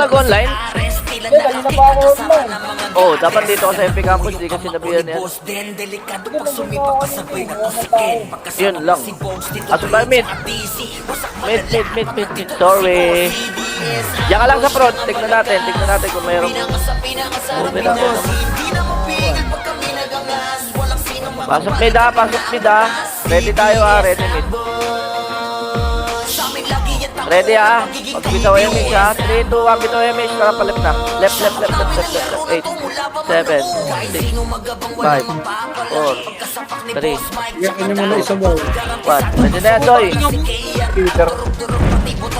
Nag-online? Kanina pa ako online. Oh, dapat dito ka sa MP Campus, di kasi nabihan yan. Yun lang. Aso tayo mid. Mid. Sorry. Diyan ka lang sa front. Tignan natin kung mayroong movie na. Pasok mid ah. Ready tayo ah, ready mid. Ready ah. Magbitaw MH ah. 3, 2, 1, bitaw MH. Tara pa left na. Left. 8, 7, 6, 5, 4, 3, Yan mo na isang ball. 1. Ready na yan, Doy. Peter.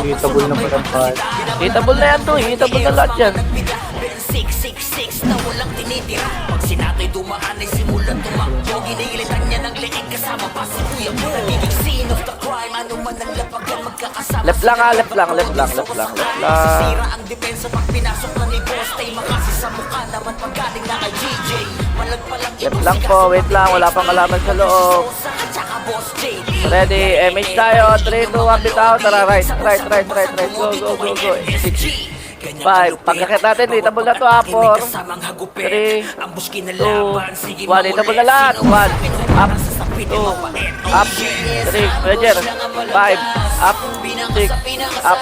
Hitable na pala pa. Hitable na yan, Doy. Hitable na lahat yan. Na walang tinitira. Pag sinato'y dumaan ay simulan tumakbo. Ginilitan niya ng leeg kasama pa si kuya mo. Nagiging scene of the crime. Ano man ang lapag yan magkakasama. Left lang. Sira ang depensa pag pinasok na ni Boss Tay. Makasi sa mukha naman paggaling na kay GJ. Malagpalang Left lang po. Wait lang. Wala pang kalaban sa loob. Ready. MH tayo. 3, 2, 1, bitaw. Tara, right. Go. 6, 5. Pagkakit natin, hitable na to ha. 4, 3, 2, 1. Hitable na lahat. 1, up, 2, up, 3, measure, 5, up, 6, up.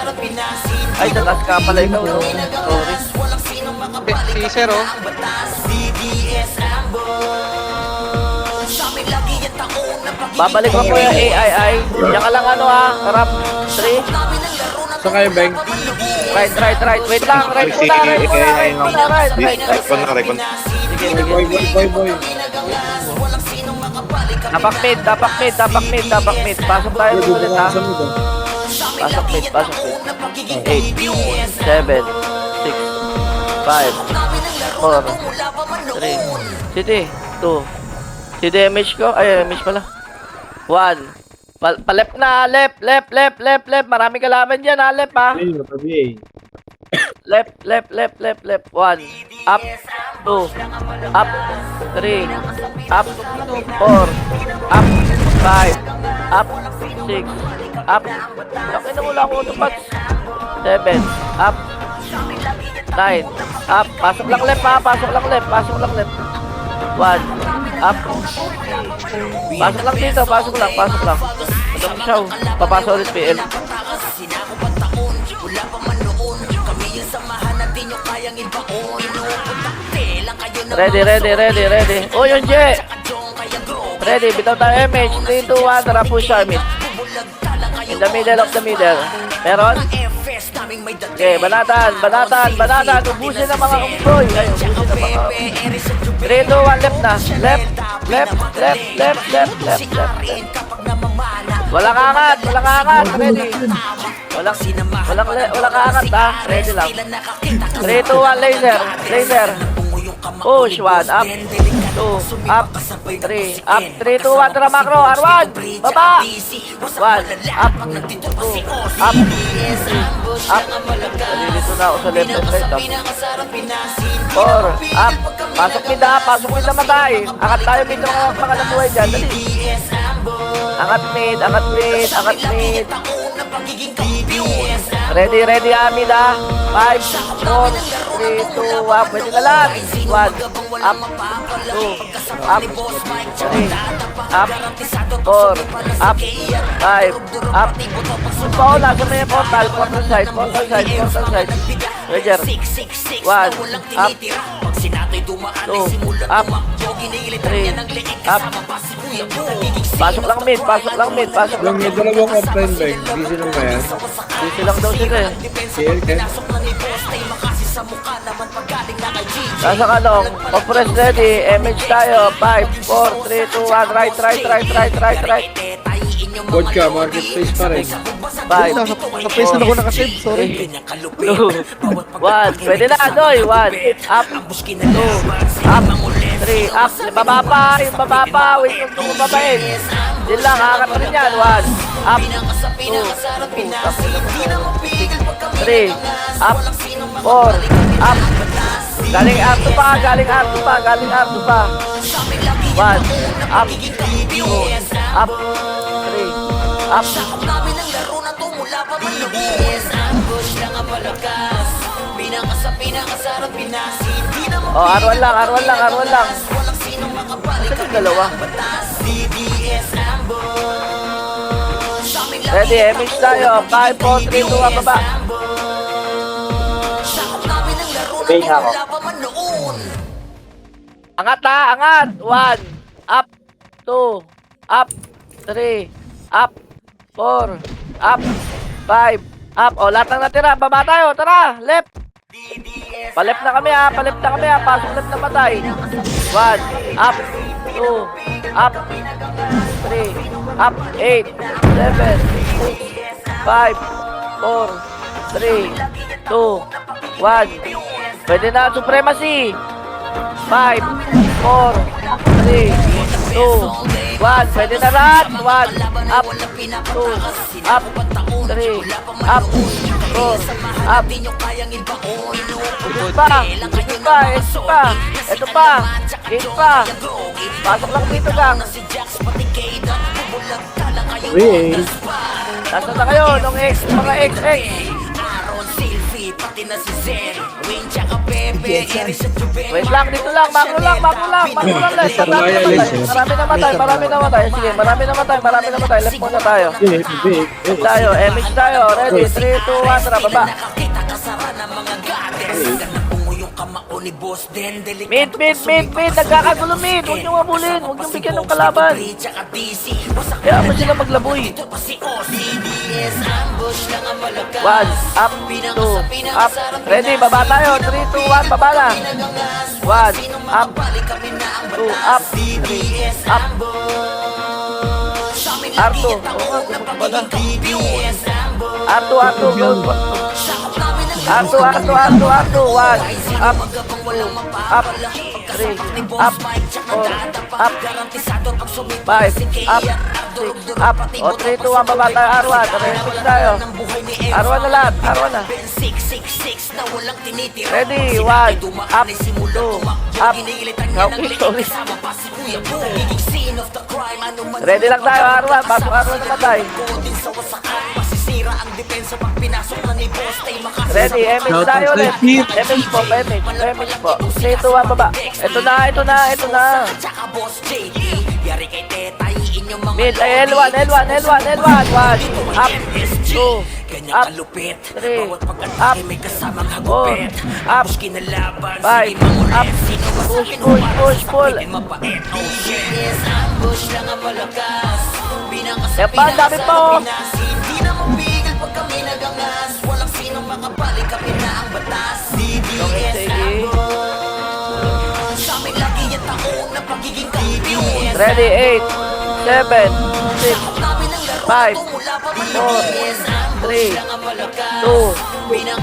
Ay, tatas ka pala ikaw. Sorry. Si Sir, oh. Babalik ko po yung AII. Diyan ka lang ano ha. Harap. 3. Saan kayo, Beng? Right. Wait lang. Right muna. Recon. Sige. Boy. Tapak mid. Pasok tayo ulit ha. Pasok mid. 8, 7, 6, 5, 4, 3. City. 2. City MH ko. Ay, MH pala. 1. Palep na. Left. Maraming kalaban dyan ha. Left ha. Ayun, matabi eh. Left. 1. Up. 2. Up. 3. Up. 4. Up. 5. Up. 6. Up. Laki na mula ako autopats. 7. Up. 9. Up. Pasok lang left ha. 1. Up. Pasok lang dito. Pasok lang. Madam siya. Papasok ulit PL. Ready. Oh, yun, J. Ready, bitaw tayo MH. 3, 2, 1, tara push mid. In the middle of the middle. Meron? Okay, banatan. Ubusin na mga umboy. Ay, ubusin na mga 3, 2, 1, left na. Left. Walang angat. Ready. Walang angat ha. Ready lang. 3, 2, 1, laser. Push, 1, up, 2, up, 3, up, 3, 2, 1, tara macro, R1, baba, 1, up, 2, up, 3, up, nalilito na ako sa left and right, 4, up, pasok mid na matay, angat tayo mid ng mga nabuhay dyan, dali, angat mid, ready, amin ha, 5, 4, 3, 2, 1, pwede na lahat, 1, up, 2, up, 3, up, 4, up, 5, up. Gusto ko, nasa may portal side. Roger. 1, up, 2, up, 3, up. Pasok lang mid. Yung may dalawang offline, Beng. Busy lang ba yan? Busy lang daw sila eh. Ken? Nasa kanong, compress ready, MH tayo, 5, 4, 3, 2, 1, right. Vodka, marketplace pa rin. 5, Sa place na ako nakasave, sorry. 2, 1, pwede na, Doy, 1, up, 2, up, 3, up, yung bababa, wait yung bumabain. Yun lang, hakat rin yan, 1, up, 2, 3, up, 4, up, galing R2 pa, 1, up, 2, up, 3, up, Pinakasarap pinasin. Di naman Oh, R1 lang, R1 lang, R1 lang. walang sinong makabalik. Saan yung dalawa? DDS ambush. Sa aming Ready, MH tayo. 5, 4, 3, 2, 1, baba. sakop namin ang laro na Wait, ako. wala pa man noon. Angat ha, angat. 1, up, 2, up, 3, up, 4, up, 5, up. O, lahat ng natira. Baba tayo, tara. Left. Palep na kami ha, palep na kami ha. Pasok left na matay. 1, up, 2, up, 3, up, 8, 7, 6, 5, 4, 3, 2, 1. Pwede na, supremacy. 5, 4, 3, 2, 1. Pwede na lahat. 1, up, 2, up, 3, up, 4, up. Ito pa, ito pa, ito pa, ito pa, ito pa. Pasok lang dito gang. Wait. Nasaan na kayo nung X, mga XX? Aaron, Sylvie, pati na si Zen. Wayne, tsaka Pepe, Iris at Juven. Wait lang, dito lang, bago lang, bago lang, bago lang, Les. Marami namatay, marami namatay. Sige, marami namatay. Left muna tayo. Left tayo, MH tayo. Ready, 3, 2, 1, tara, baba. Nakakita ka sara ng mga goddess. Ganang punguyong kamao ni Boss Den. Mid, nagkakagulo mid. Huwag niyong mabulin, huwag niyong bigyan ng kalaban. Tsaka DC, wasak Kaya mo sila maglaboy. ito pa si OCDS. Ambush lang ang malakas. 1, up, 2, up. Ready, baba tayo. 3, 2, 1, baba na. 1, up, 2, up, 3, up. R2. Oo nga, bumaba na. R2, go. R2, 1, up, 2, up, 3, up, 4, up, 5, up, 6, up. O, 3, 2, 1, baba tayo, R1. Ready tayo. R1 na lahat, R1 na. Ready, 1, up, 2, up. Okay, sorry. Ready lang tayo, R1. Pasok R1 na matay. Ready, MH tayo ulit. MH po. 3, 2, 1, baba. Ito na. Mid, ay L1. 1, up, 2, up, 3, up, 4, up, 5, up, push. Yan pa, dami po. Hindi na mapigil pag kami nagangas. Walang sinong makabalik, kami na ang batas. DDS ambush. Sa amin lagi yung taon na pagiging kampiyon. Ready, 8, 7, 6, 5, 4, 3, 2,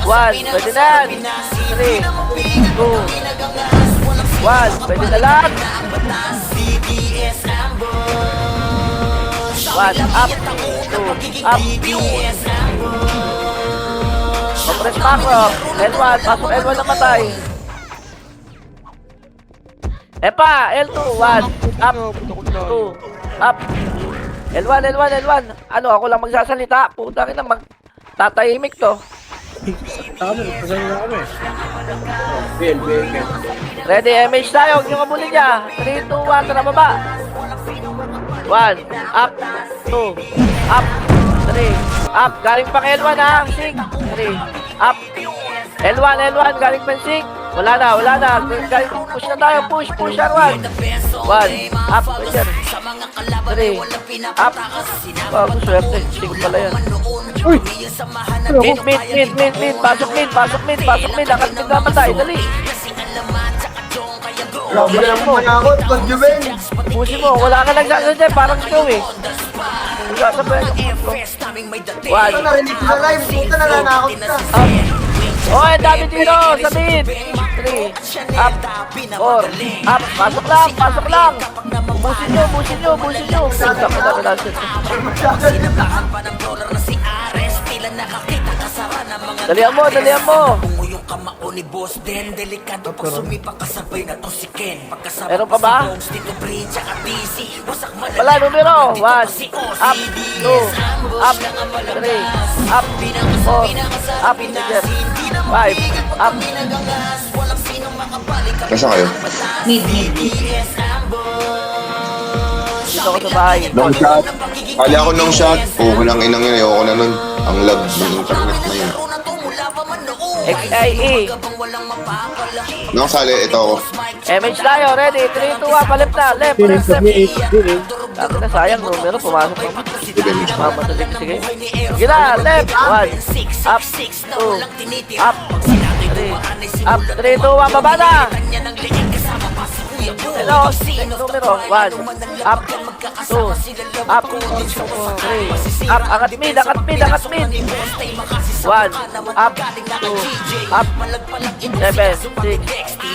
1. Pwede na. 3, 2, 1. Pwede na lahat. 1, up, 2, up. Compress pa ako. L1, pasok L1 na matay. Epa, L2, 1, up, 2, up. L1. Ano, ako lang magsasalita. Puta rin na, tatahimik to. Kami, pasal na kami. BL. Ready, MH tayo. Huwag nyo kabulin niya. 3, 2, 1, tara baba. 1, up, 2, up, 3, up. Galing pang L1 ha. Sing, 3, up. L1, galing pang sing. Wala na. Galing, push na tayo, push, R1. 1, up, pressure. 3, up. Bago, swerte. Sing pala yan. Uy! Mid. Pasok mid. Akad mid na matay. Dali. Grabe na mo manakot, Kod Juven. Pusin mo. Wala ka nagsasadya. Parang ikaw eh. Wala ka ba? 1, Ito narinig ko sa live, puta nananakot ka. up. Oh, ang dami dito. Sa mid. 3, up. 4, up. Pasok lang. Busin nyo. Puta ko na. Dalihan mo. Yung kamao ni Boss Den, delikado pag sumipa kasabay na to si Ken. Pagkasama Meron pa ba? si Tito Bridge, tsaka DC, wasak malala. Wala, numero. 1, up, 2, up, 3, up, 4, up, pressure. 5, up. Nasa kayo? Mid. Dito ako sa bahay. Long shot. Kali ako long shot. Oo, nang inang yun. Ayoko na nun. Ang lag ng internet na yun. XIE. Nakasali, ito ako. MH tayo, ready? 3, 2, 1, palip na. Left, left, left. Dati na sayang numero, pumasok naman. Mamatulig, sige. Sige na, left. 1, up, 2, up, 3, up, 3, 2, 1, baba na. Hello, numero 1, up, 2, up, 3, up, angat mid, angat mid, angat mid. 1, up, 2, up, 7, 6,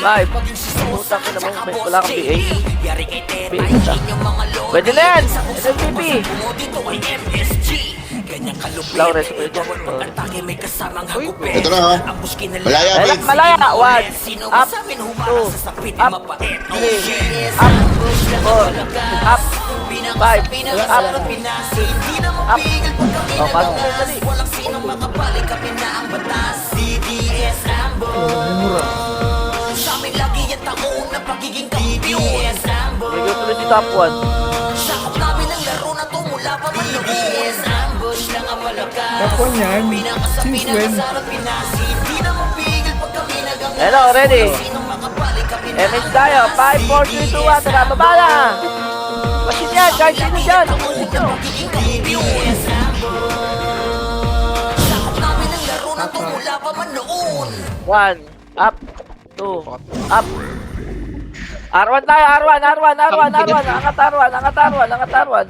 5. Putang ina mo, wala kang PA. PA ka. Pwede na yan, SMPP. Laures, pwede ako. Ito na ha. Malaya, Malaya, babe. malaya. 1, up, 2, up, 3, up, 4, up, 5, up, up. Oh, pasok na dali. Bigyan ko na si top 1. Kapon yan. Since when? Hello, ready? MH tayo. 5, 4, 3, 2, 1. Tara, baba na. Machine yan. Kahit sino dyan. Upusin nyo. 1, up, 2, up. R1 tayo, R1. Angat R1.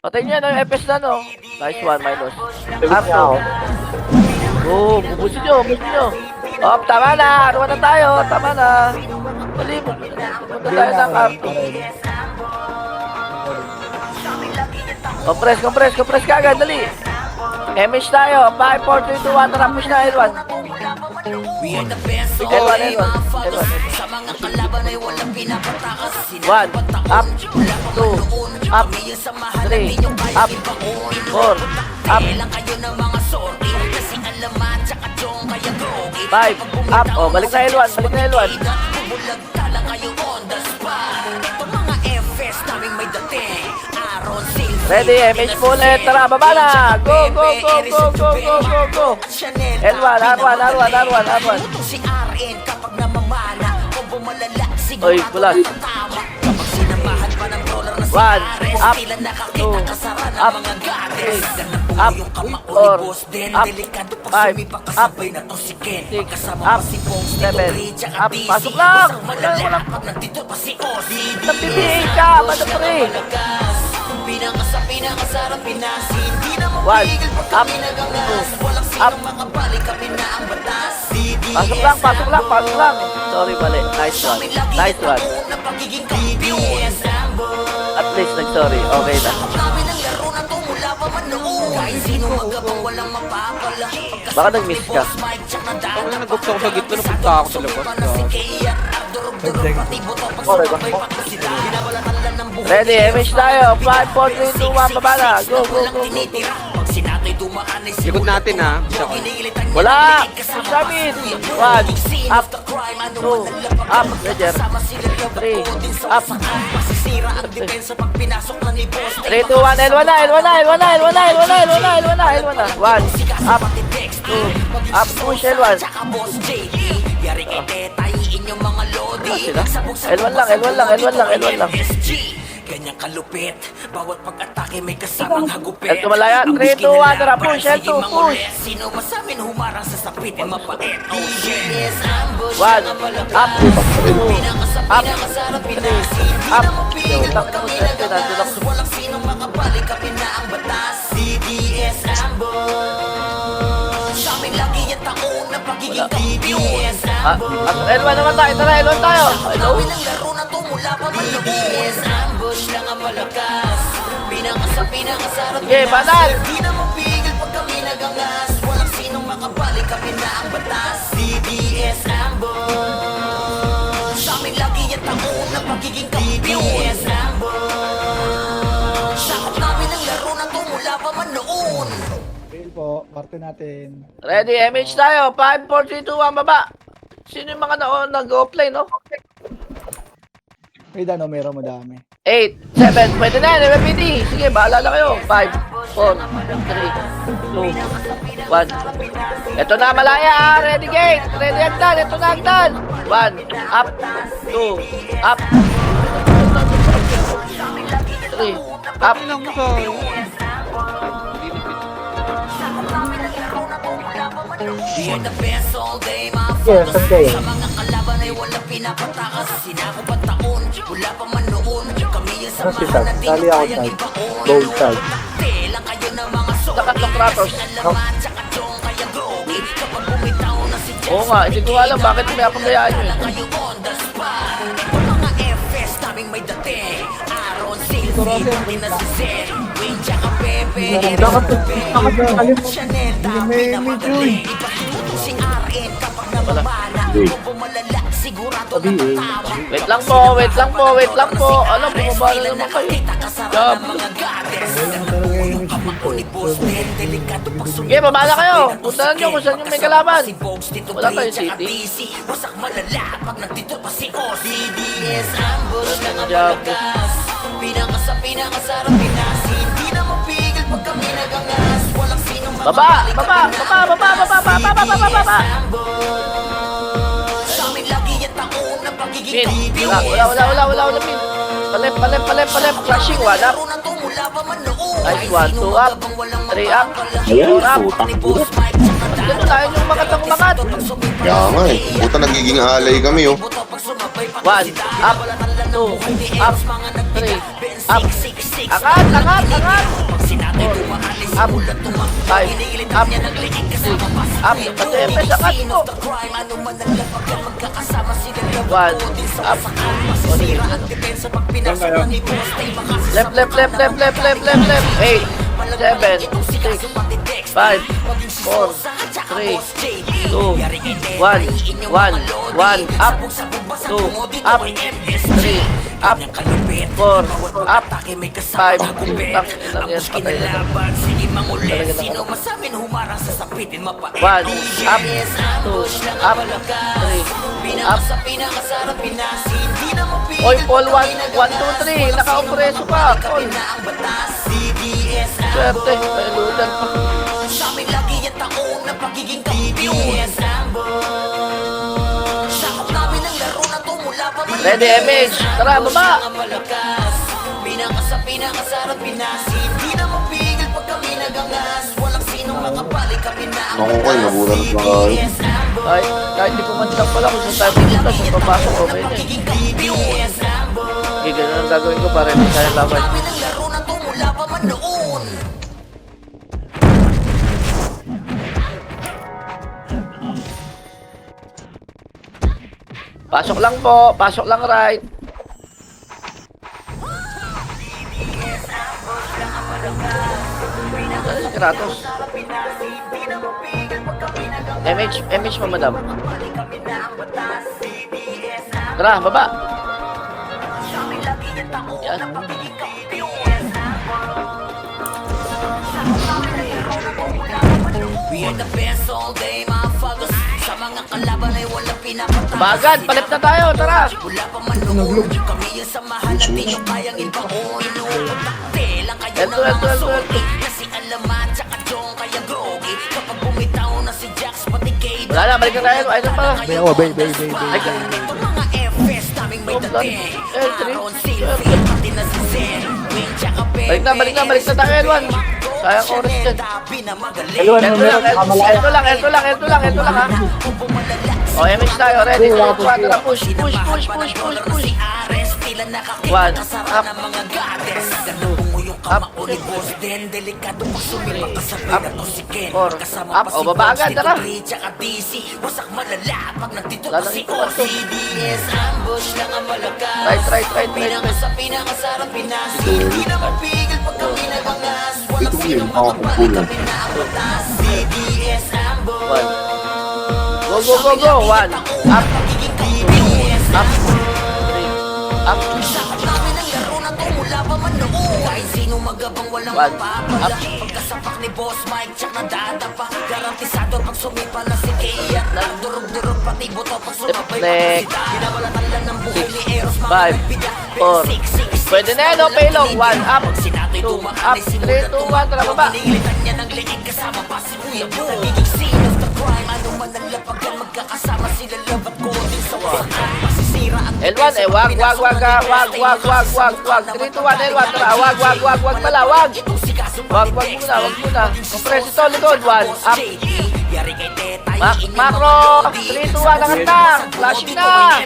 Patay niya no, yung FS na no. Nice one, minus. R2. Boom, ubusin nyo. Op, tama na. R1 na tayo, tama na. Dali, pumunta tayo ng R2. Compress ka agad, dali. MH tayo, 5, 4, 3, 2, 1, tara, push na L1. L1. 1, up, 2, up, 3, up, 4, up, 5, up, oh, balik na L1. Ready, MH bullet, tara, baba na! Go! L1, R1. Oy, kulas. 1, up, 2, up, 3, up, 4, up, 5, up, 6, up, 7, up, pasok lang! Walang PBA ka, madapre! 1, up, 2, up. Pasok lang. Sorry, mali. Nice one. At least nag-sorry. Okay na. Baka nag-miss ka. Ako na nag-ops ako sa gitna, napunta ako sa labas. Ready, MH tayo. 5, 4, 3, 2, 1, baba na. Go. Likod natin ha. Wala! Push namin! 1, up, 2, up, Ledger, 3, up, 3, 2, 1, L1 na, 1, up, 2, up, push L1. L1 lang. Ganyang kalupit, bawat pag-atake may kasamang hagupit. L2 malaya, 3, 2, 1, tara, push, L2, push. Sino masamin humarang sa sapit ay mapait. Oh shit, yes, ambush. 1, up, 2, up, 3, up. Walang sinong makabalik, kapin na ang batas. CDS ambush. Sa amin lagi yung taon na pagiging CDS ambush. L1 naman tayo, tara, L1 tayo. Hello? Ng laro na to mula pa man CDS ambush lang ang malakas. Pinakasarap. Sige, banal. Di na mapigil pag kami nagangas. Walang sinong makabalik, kapin na ang batas. CDS ambush. Sa amin lagi yung taon na pagiging kampiyon. CDS ambush. Sakop namin ang laro na to mula pa man noon. po. Parte natin. Ready, MH tayo. 5, 4, 3, 2, 1, baba. Sino yung mga nag-offline, no? May dano, meron madami. 8, 7, pwede na yan, MPD. Sige, bahala kayo. 5, 4, 3, 2, 1. Ito na, malaya ah. Ready, gate. Ready, agdan. Ito na, agdan. 1, up, 2, up. 3, up. Lang mo sa... We are the best all day, mga focus. Sa mga kalaban ay walang pinapatakas. Sinako pa taon, wala pa man noon. Kami yung samahan na di na kayang ibaon. Telang kayo ng mga soul. Nakatlong Kratos. Alaman, tsaka chong kaya grogi. Kapag bumitaw na si Jack, Oo nga, hindi ko alam bakit may apabayaan nyo. na kayo on the spot. Mga FS naming may dating. Aaron, Sylvie, pati na si Zen. Wayne, tsaka Pepe. Chanel, dami na magaling. Ipahinto si RN kapag namamana. Pumalala, sigurado na tatawa. Wait lang po, wait lang po, wait lang po. Alam, bumaba na naman kayo. Job. Sige, baba na kayo. Puntahan nyo kung saan yung may kalaban. Wala tayo city. Wasak malala pag nagtito pa si Oz. CDS ambush na nga Job. malakas. Pinakasarap Pinas. Hindi na mapigil pag kami nagangas. Walang sinong Baba, baba, baba, baba, baba, baba, baba, baba. Sa amin lagi yung taon ng pagiging Min, wala, min. Palep, flashing, wala. Nice, 1, 2 up, 3 up, 4 up. Ganun tayo yung umakat. Kaya nga eh. Puta nagiging alay kami oh. 1, up, 2, up, 3, up. Angat. 4, up, 5, up, 6, up. Pati FS, angat po. 1, up. Left. 8, 7, 6, 5, 4, 3, 2, 1, 1, up, 2, up, 3, up, 4, up, 5, ilang yan, patay na. Sino masamin humarang sa sapitin mapa 1, up, 2, up, 3, up. Pinakasarap Pinas. Hindi na mapigil Oy, Paul, 1, 2, 3, naka-opreso ka, Paul. Swerte, may ludan pa. Sa amin lagi yung taon ng pagiging kampiyon. Sakop namin ang laro na to mula pa man. Ready, MH. Tara, baba. Pinakasarap Pinas. Hindi na mapigil pag kami nagangas. Walang sinong makapalik kami na ang Ako kayo, nabulan at mga Ay, kahit di ko man lang pala kung saan tayo dito, sa papasok, okay na eh. Okay, ganun ang gagawin ko para hindi tayo laban. Namin ang laro na to mula pa man noon. Pasok lang po, pasok lang right. Ano si Kratos? MH mo, madam. Tara, baba. Yan. We are the best all day, mga fagos. Sa mga kalaban ay walang pinapatakas. Bagan, palit na tayo, tara. Wala pa man noon. Kami yung samahan na di nyo kayang ibaon. Telang kayo Ito. ng mga sogi. Kasi alaman, tsaka chong kaya grogi. Kapag bumitaw na si Jax, pati Kate. Wala na, balik na tayo. Ay, pa. Bay. Ay, Itong mga FS naming may dating. Aaron, Sylvie, pati na si Zen. Wayne, tsaka Pepe. balik na tayo, Elwan. Sayang oras dyan. Elwan, Ito lang ha. O, MH tayo, ready. 2, 1, tara, push. 1, up, 2, up, 4, up, o, baba agad, tara. Lalangin ko ba ito? Right. Pinakasarap Pinas. Hindi na mapigil pag kami nagangas. Ito yun, makakumpulan. 1. Go. 1. Up. 2. Up. 3. Up. Sakap namin ang laro na to mula pa man noon. Kahit sino Kumbaga bang walang One. mapapala Up. Pagkasapak ni Boss Mike, tsak na dadapa Garantisado pag sumipa na si Kea Nagdurog-durog pati buto pag sumabay Next. Binabalatan lang ng buhay ni Eros mga 5, nagbiga 4. Pwede na yan, no? Paylong. 1 up, 2 up, 3, 2, 1. Tara baba. Nililitan niya ng leeg kasama pa si Kuya Bo Nagiging scene of the crime Ano man ang lapagan magkakasama sila labat ko din sa wasaan Masisira ang L1, eh, wag. 3, 2, 1, L1. Tara, wag pala, wag. Wag muna. Compress ito, likod. 1 up. Macro. 3, 2, 1, angat na. Flashing na.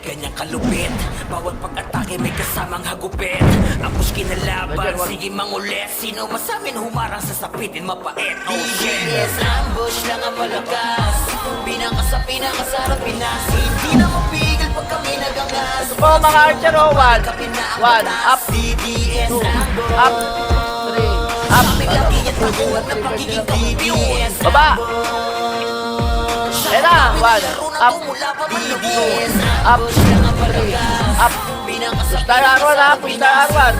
Ganyang kalupit Bawat pag-atake may kasamang hagupit Apos kinalaban, sige mangulit Sino masamin humarang sa sapitin mapait Oh shit, yes, ambush lang ang malakas Pinakasarap Pinas Hindi na mapigil pag kami nagangas Ito po mga archer, oh. 1 up, 2 up, 3 up. Baba. Ayan na. 1 up, 2 up, 3 up. Push tayo, R1 ha. Push tayo, R1.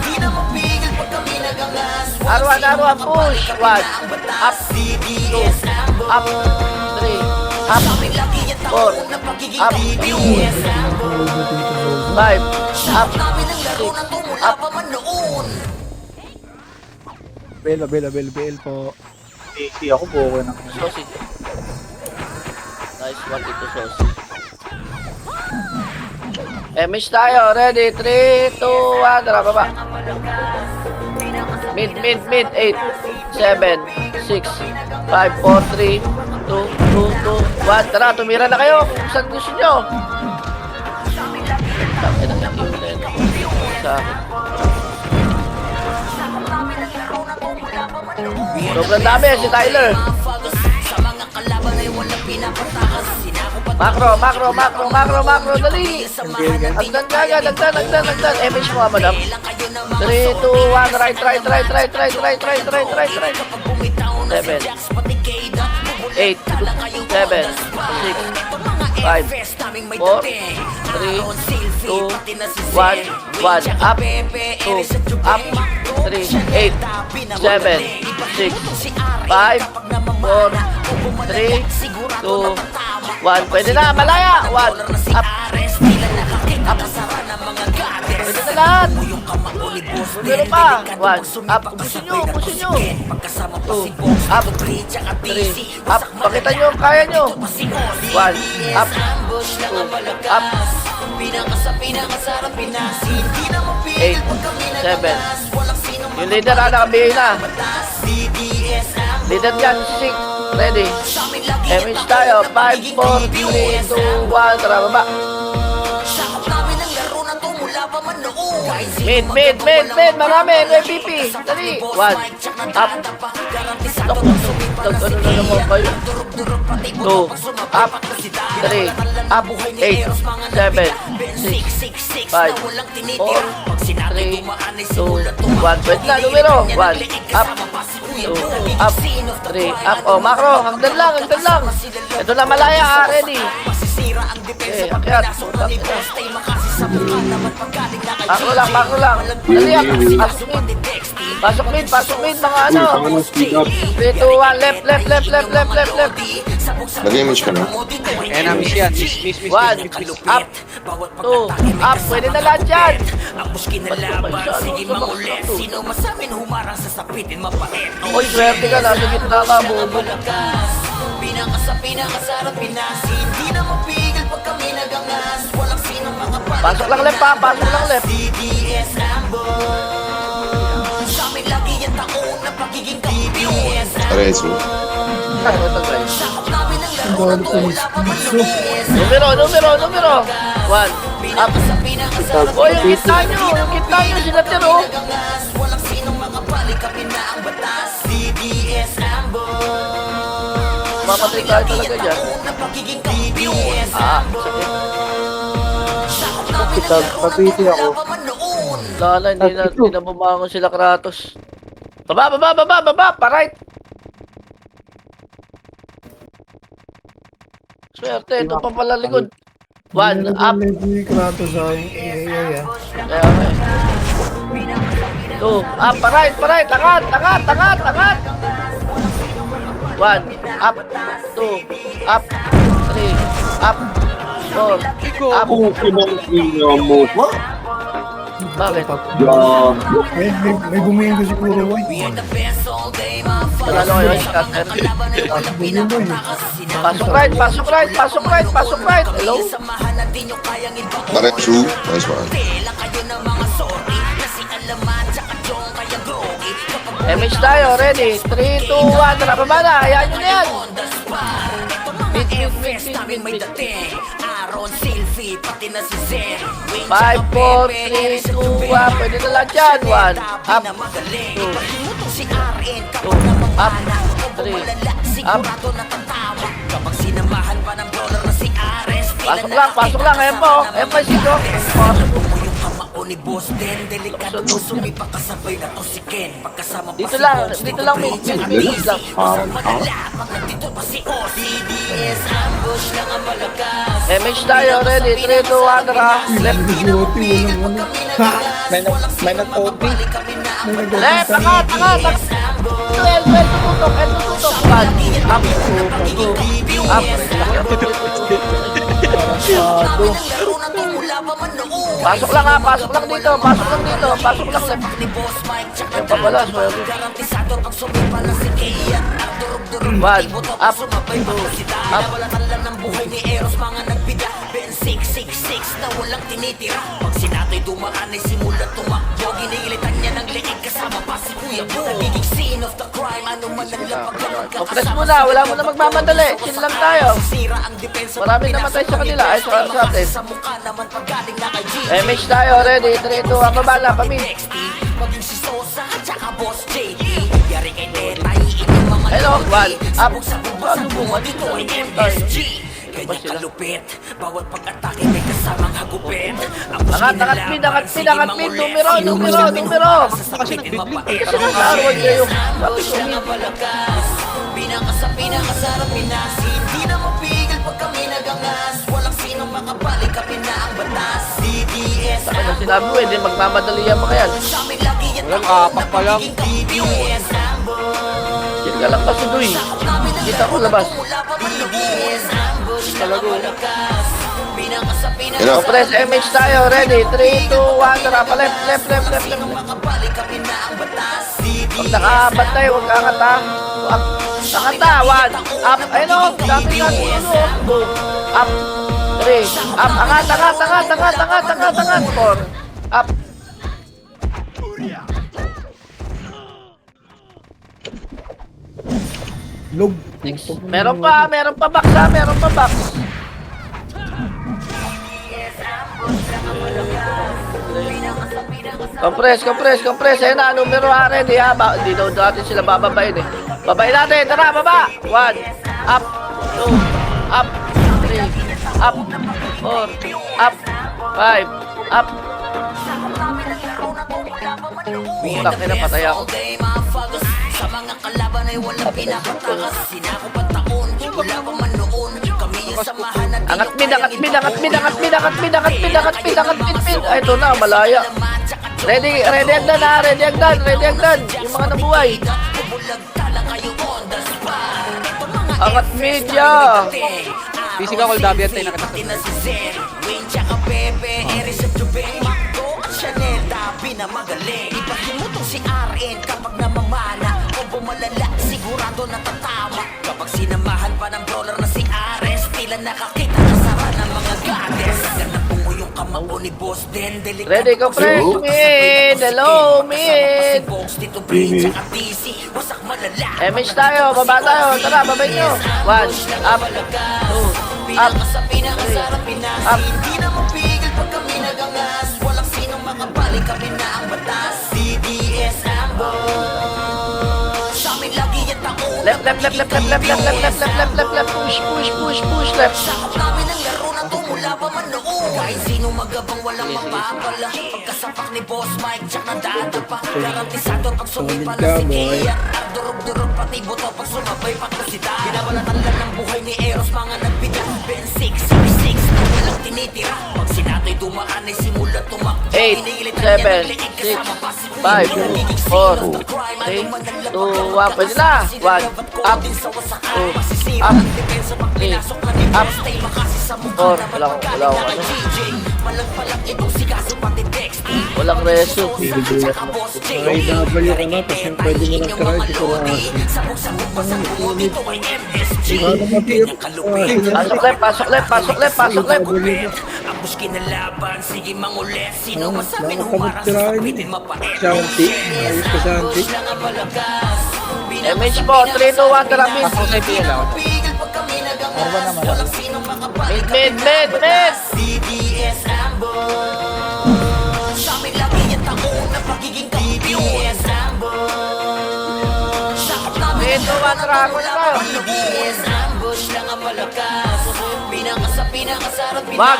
R1, push. 1 up, 2 up, 3 up, 4 up, 5 up, 6 up. Bel po. Easy ako po okay na. Sausage. Nice one ito, sausage. Miss tayo. Ready? 3, 2, 1. Tara, baba. Mid. 8, 7, 6, 5, 4, 3, 2, 2, 1. Tara, tumira na kayo kung saan gusto nyo. Tangin ang yung sa akin. Sobrang dami si Tyler. Macro, dali. Agdan ka agad, agdan. MH mo, madam. 3, 2, 1, right. 7, 8, 7, 6, 5, 4, 3, 2, 1, up, 2, up, 3, 8, 7, 6, 5, 4, 3, 2, 1. Pwede na, malaya. 1, up, up. Pwede na lahat. Bumiro pa. 1, up. Pusin nyo. 2, up, 3, up. Pakita nyo, kaya nyo. 1, up, 2, up. 8, 7. Yung leader, nakabigay na. Leader dyan, 6. Ready. MH tayo. 5, 4, 3, 2, 1. Tara, baba. Mid. Marami. MVP. Dali. 1, up. Ano na naman kayo? 2, up. 3, up. 8, 7, 6, 5, 4, 3, 2, 1. Pwede na, numero. 1, up. 2, up. 3, up. Oh, macro. Hagdan lang. Ito na malaya, ha. Ready. Okay, akyat. Macro lang. Dali, Pasok mid, mga ano. 3, 2, 1, left. Nag-image ka na? Ayan na, miss yan. Miss. 1, up, 2, up. Pwede na lahat yan. Uy, swerte ka. Nasa gitna ka, bobo. Pinakasarap Pinas Hindi na mapigil pag kami nagangas Walang sinong mga Pasok lang left, ha. DDS Ambush Sa amin lagi yung taon na pagiging kampiyon Rezo. Sakop namin ang laro na to Wala pa man Numero. 1, up. Uy, yung kita nyo. Sila tiro. Walang sinong makabalik Kapin na ang batas DDS Ambush Mapatay tayo talaga dyan. Kitag, papiti ako. Lala, hindi na bumangon sila Kratos. Baba. Pa-right. Swerte, ito pa pala likod. 1, up. Medyo Kratos sa AI. Kaya, 2, up, right, angat. 1, up, 2, up, 3, up, 4, up. Okay ng inyo mo. Bakit? Yan. May buminggo siguro, boy. Panalo kayo, scatter. Buminggo yun. Pasok right. Hello? Diretso. Nice one. MH tayo, ready? 3, 2, 1, tara, baba na. Hayaan nyo na yan. Mid. 5, 4, 3, 2, 1. Pwede na lang dyan. 1, up, 2, up, 3, up. Pasok lang. Ayan po. Ayan po yung sito. Pasok po. Ni boss din, delikado sumipa kasabay na to si Ken. Pagkasama pa Dito lang, mid lang. Dito pa si OCDS, ambush lang ang malakas. MH tayo, ready? 3, 2, 1, tara. Left. May nag-OP. Left, angat. 12, tututok. 1, up, 2, up. Pasok lang dito. Pasok lang left. Yung pabala, sorry. 1, up, 2, up. Na walang tinitira. Pag sinato'y dumaan ay simulan tumakbo. Ginilitan niya ng leeg kasama pa si Kuya Bo. Nagiging scene of the crime. Ano man ang lapag na Press muna, wala mo na magmamadali. Chill lang tayo. sira ang depensa. Marami namatay sa kanila, ay sa atin. Sa mukha naman paggaling na kay G. MH tayo, ready? 3, 2, 1, babala, pamit. Maging si Sosa at saka Boss JD. Yari kay Tetay, inyong mga Hello, 1, up. sabog sa bunga dito ay MSG. Kanya kalupit, bawat pag-atake may kasamang hagupit. Angat, mid. Numero. Kasi Kasi nasa R1 kayo. Pinakasarap Pinas. Hindi na mapigil pag kami nagangas. Walang sinong makabalik, kami na ang batas. CDS Ano sinabi mo, hindi magmamadali yan mga yan. kami lagi yan. Walang apak pa lang. DDS Chill ka lang kasi doy. Kita ko labas. Talago. Enough. Press MH tayo, ready? 3, 2, 1, tara pa left. Makabalik, kami na ang batas. Pag nakabantay, huwag ka angat ha. Angat ha, 1, up. Ayun o, dami nga ulo. 2, up. 3, up. Angat. 4, up. Log. Meron pa box ha, box. Compress. Ayun na, numero ha, ready ha. Di daw natin sila bababayin eh. Babayin natin, tara, baba. 1, up, 2, up, 3, up, 4, up, 5, up. Putang ina, patay ako. Sa mga kalaban ay walang pinakatakas. Sinako pa taon, wala pa man noon. Kami yung samahan na Angat mid. Ay, ito na, malaya. Ready agdan ha, ready agdan. Yung mga nabuhay. Angat mid ya. Physical call Dabi at tayo nakasakit. Chanel, Dabi na magaling. Ipahimutong si RN kapag namamana. O bumalala, sigurado natatama. Kapag sinamahan pa ng brawler na si Ares, tila nakakita na sara ng mga goddess. Ganda pungo yung kamao ni Boss Den. Ready, compress mid. Hello, mid. Dito Bridge at DC, wasak malala. MH tayo, baba tayo. Tara, babay nyo. 1, up, 2, up, Pinakasarap Pinas. up. Hindi na mapigil pag kami nagangas. Walang sinong makabalik, kami na ang batas. CDS ambush. Sa amin lagi yan taon. Left. Push, left. Sakop namin ang laro na tumula pa man noon. Kahit sino magabang walang mapapala. Pagkasapak ni Boss Mike, tsak na dadapa. Garantisado pag sumipa na si Kia. Durog-durog pati buto pag sumabay pa ko si Dad. Binabalatan lang ng buhay ni Eros, mga nagbigay. Ben 666 na walang tinitira. Pag sinato'y dumaan ay simula tumakbo. 8, 7, 6, 5, 4, 3, 2, 1. Pwede na. 1, up, 2, up, 3, up, 4. Wala akong ano. Walang reso. Ay, W ka na, tapos yung pwede mo lang try, siguro kasi. Pasok left, pasok left, pasok left, pasok left. Ambos kinalaban, sige mangulit. Sino masabing Nakapamot humarang sa tirahin sabitin eh. mapait. Shanty, ayos ka Shanty. Lang ang malakas. MH po, 3, 2, 1, tara mid. Ako sa PL ako. Pigil pag kami nagangas. Walang sinong makapalit. Mid. DDS ambush. Sa amin lagi yung taong na pagiging kampiyon. DDS ambush. Sakap namin 3, 2, 1, tara ako na tayo. DDS ambush lang ang malakas. Pinakasarap Wag.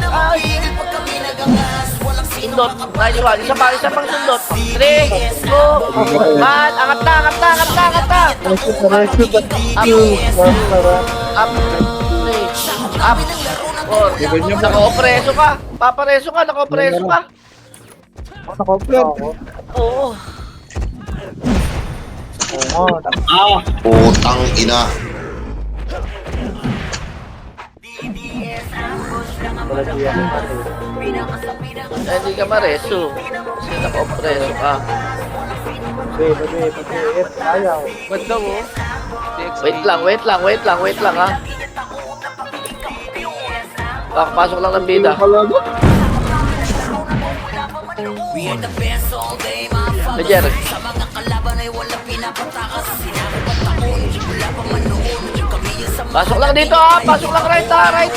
Ay. Pigil pag kami nagangas. Walang sinong Sundot. Naiwan. Isa pang sundot. 3, 2, 1. Angat na. Up. 3, up. 4. Naka-opreso ka. Papareso ka. Naka-opreso ka. Oo. Putang ina. Hindi ka mareso. Kasi naka-opreso ka. Ba't daw oh? Wait lang ha. Pasok lang ng bida. We are the best all day, my father. Medjer. Sa mga kalaban ay walang pinapatakas. Sinabi pa taon, wala pa manoon. Yung kami yung sa mga Pasok lang dito ha. Pasok lang right ha. Right.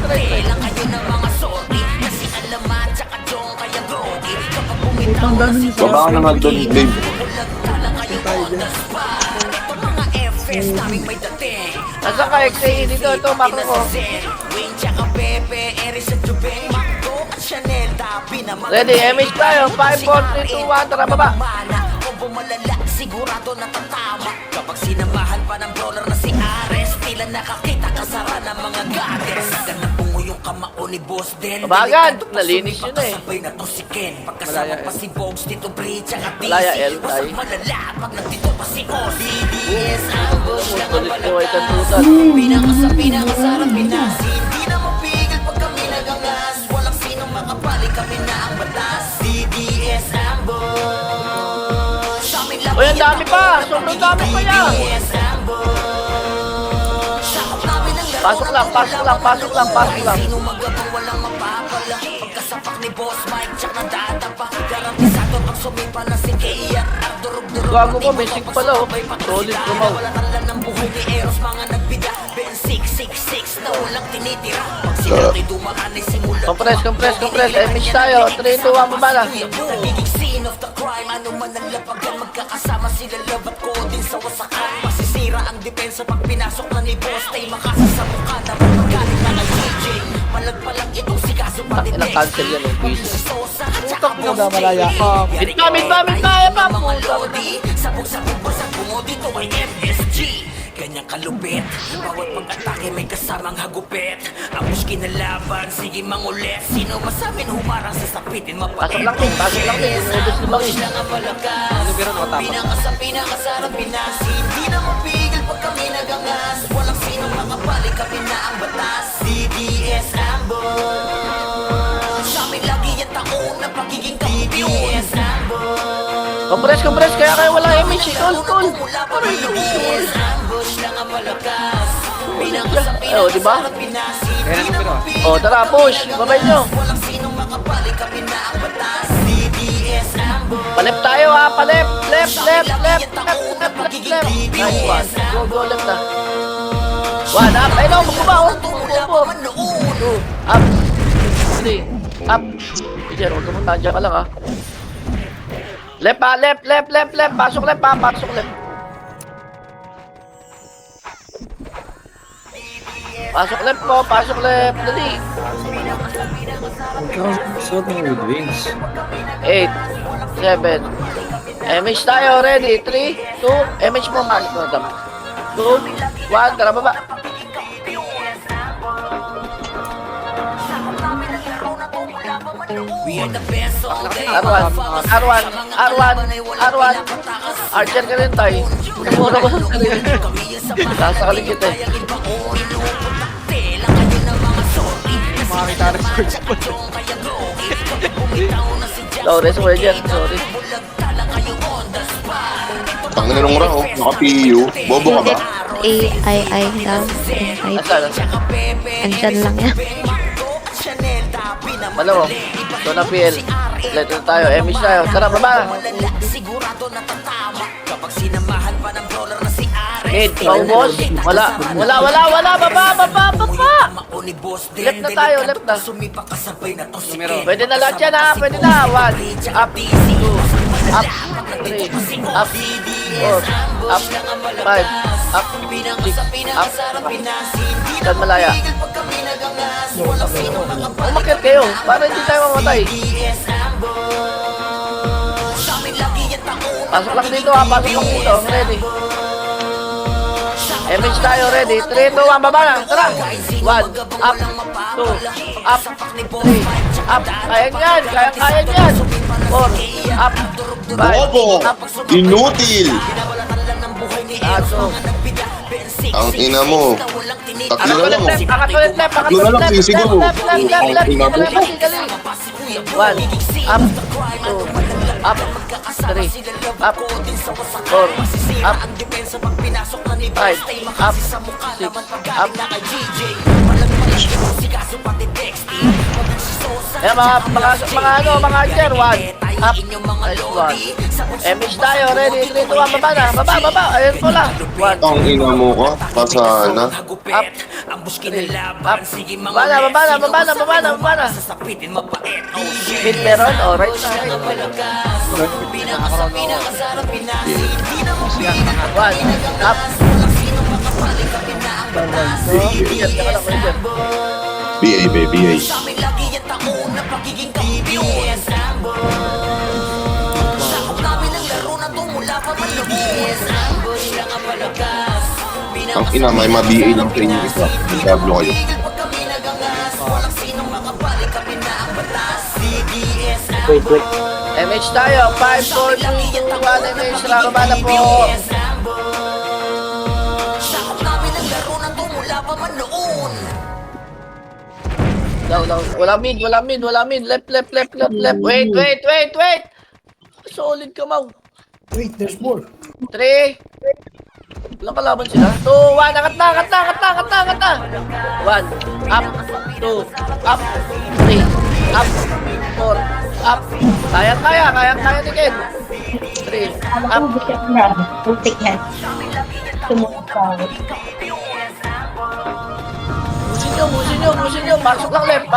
kailang kayo ng mga sorti. Kasi alaman, tsaka chong kaya brody. Kapag bumitaw na si Baba ka na nga doon, babe. lang kayo on the spot. Ito mga FS naming may dating. Nasa ka XAE dito. Ito makro ko. Wayne tsaka Pepe, Eris at Jubeng, Macdo at Chanel. Tapi naman Ready, MH tayo. 5, 4, 3, 2, 1. Tara baba. Kung bumalala, sigurado natatama. Kapag sinamahan pa ng brawler na si Ares, tila nakakita kasara ng mga goddess. Ganang bungo yung kamao ni Boss Den. Kabagan, nalinis yun eh. Pagkasabay na to si Ken. Pagkasama pa si Bogs, Tito Bridge, at Malaya, DC. L, Wasang tay. malala, pag nandito pa si Ozzy. DDS ambush lang ang Tulit ko ay malakas. tantutan. Pinakasarap Pinas. Hindi na mapigil pag kami nagangas. Walang sinong makapali, kami na ang batas. DDS ambush. Sa amin lang Uy, ang dami pa. Sobrang dami pa yan. DDS ambush. Sakap namin ang laro Pasok lang. Sino magabang walang mapapala. Pagkasapak ni Boss Mike, tsak na dadapa. Garantisado pag sumipa na si Kea. Durog-durog Gago ko, may sink pala oh. Solid kumaw. wala tala ng buhay ni Eros, mga nagbida. Ben 666 na walang tinitira. Pag sinatay dumaan ay simula. Compress. MH tayo. 3, 2, 1. Baba na. Nagiging scene of the crime. Ano man ang lapagan, magkakasama sila love at ko din sa wasakan. Masisira ang depensa pag pinasok na ni Boss Tay. Makasa sa mukha na magaling na ng DJ. Palag itong si Kaso pati Ilang cancel yan oh. Please. Putak mo na malaya. Mid pa. Mga lodi, sabog-sabog basag bungo dito ay MSG. Ganyang kalupit, bawat pag-atake may kasamang hagupit. Ambos kinalaban, sige mangulit. Sino masabing humarang sa sapitin mapait. Pasok lang din. Ubus ni Bangis. Lang ang malakas. Pinakasarap Pinas. Hindi na mapigil pag kami nagangas. Walang sinong makapali, kami na ang batas. DDS ambush. Sa amin lagi yung taon na pagiging kampiyon. DDS ambush. Compress. Kaya kayo wala MH. Tol. DDS ambush lang ang malakas. Oh, diba? Kaya na numero ah. Oh, tara, push. Babay nyo. Walang sinong makapali, kami na ang batas. DDS ambush. Palep tayo ha. Palep. Left. Nice one. Go, left na. 1, up. Ayun o, magbuba o. Magbubo. 2, up. 3, up. Medjer, huwag ka muna. Diyan ka lang ha. Left ha, left. Pasok left. Pasok left. Dali. Magkakasuot ng with wings. 8, 7. MH tayo, ready? 3, 2, MH mo, Max. 2, 1, tara baba. R1. Archer ka rin tayo. Mura ko sa sarili. Sasakalin kita eh. Makakita ng sports po. Sorry, sorry. Tangin na nung raw, naka-PU. Bobo ka ba? AI daw. Nasaan? Andyan lang yan. Malo, ito na PL. Leto na tayo, Emish tayo. Tara, baba. Mid, paubos. Wala. Baba. Left na tayo, left na. Pwede na lahat yan ha, pwede na. 1, up, 2, up, 3, up, 4, up, 5, up, 6, up. Saan malaya? Umakit kayo, para hindi tayo mamatay. Pasok lang dito ha, pasok lang dito. Ready? Image tayo, ready? 3, 2, 1, baba na. Tara! 1, up, 2, up, 3, up. Kaya yan. 4, up, 5, Bobo! up. Inutil! Aso. Ang ina mo. Tatlo na lang, oh. Angat ulit left. Tatlo na lang, sisigaw. Left. Ang ina mo. Dali. 1, up, 2, up, 3, up, 4, up, 5, up, 6, up. Ayan mga archer, 1, up, nice 1. Image tayo, ready, 3, 2, 1, baba, ayun ko lang. 1, Ang ina mo ka. Pasana. up, 3, up, baba na. Mid meron, right na, One, up. BA, BA. Ang ina, may ma-BA lang sa inyo isa. Diablo kayo. MH tayo, 5, 4, 3, 2, 1, MH, rakaba na po. Daw. Wala mid. Left. Wait. Solid ka, Mau. Wait, there's more. 3. Walang kalaban sila. 2, 1, angat na. 1, up, 2, up, 3, up, 4, up. Kaya ni Ken. 3, up. Putik yan. Tumunod ka. Busin nyo. Pasok lang left.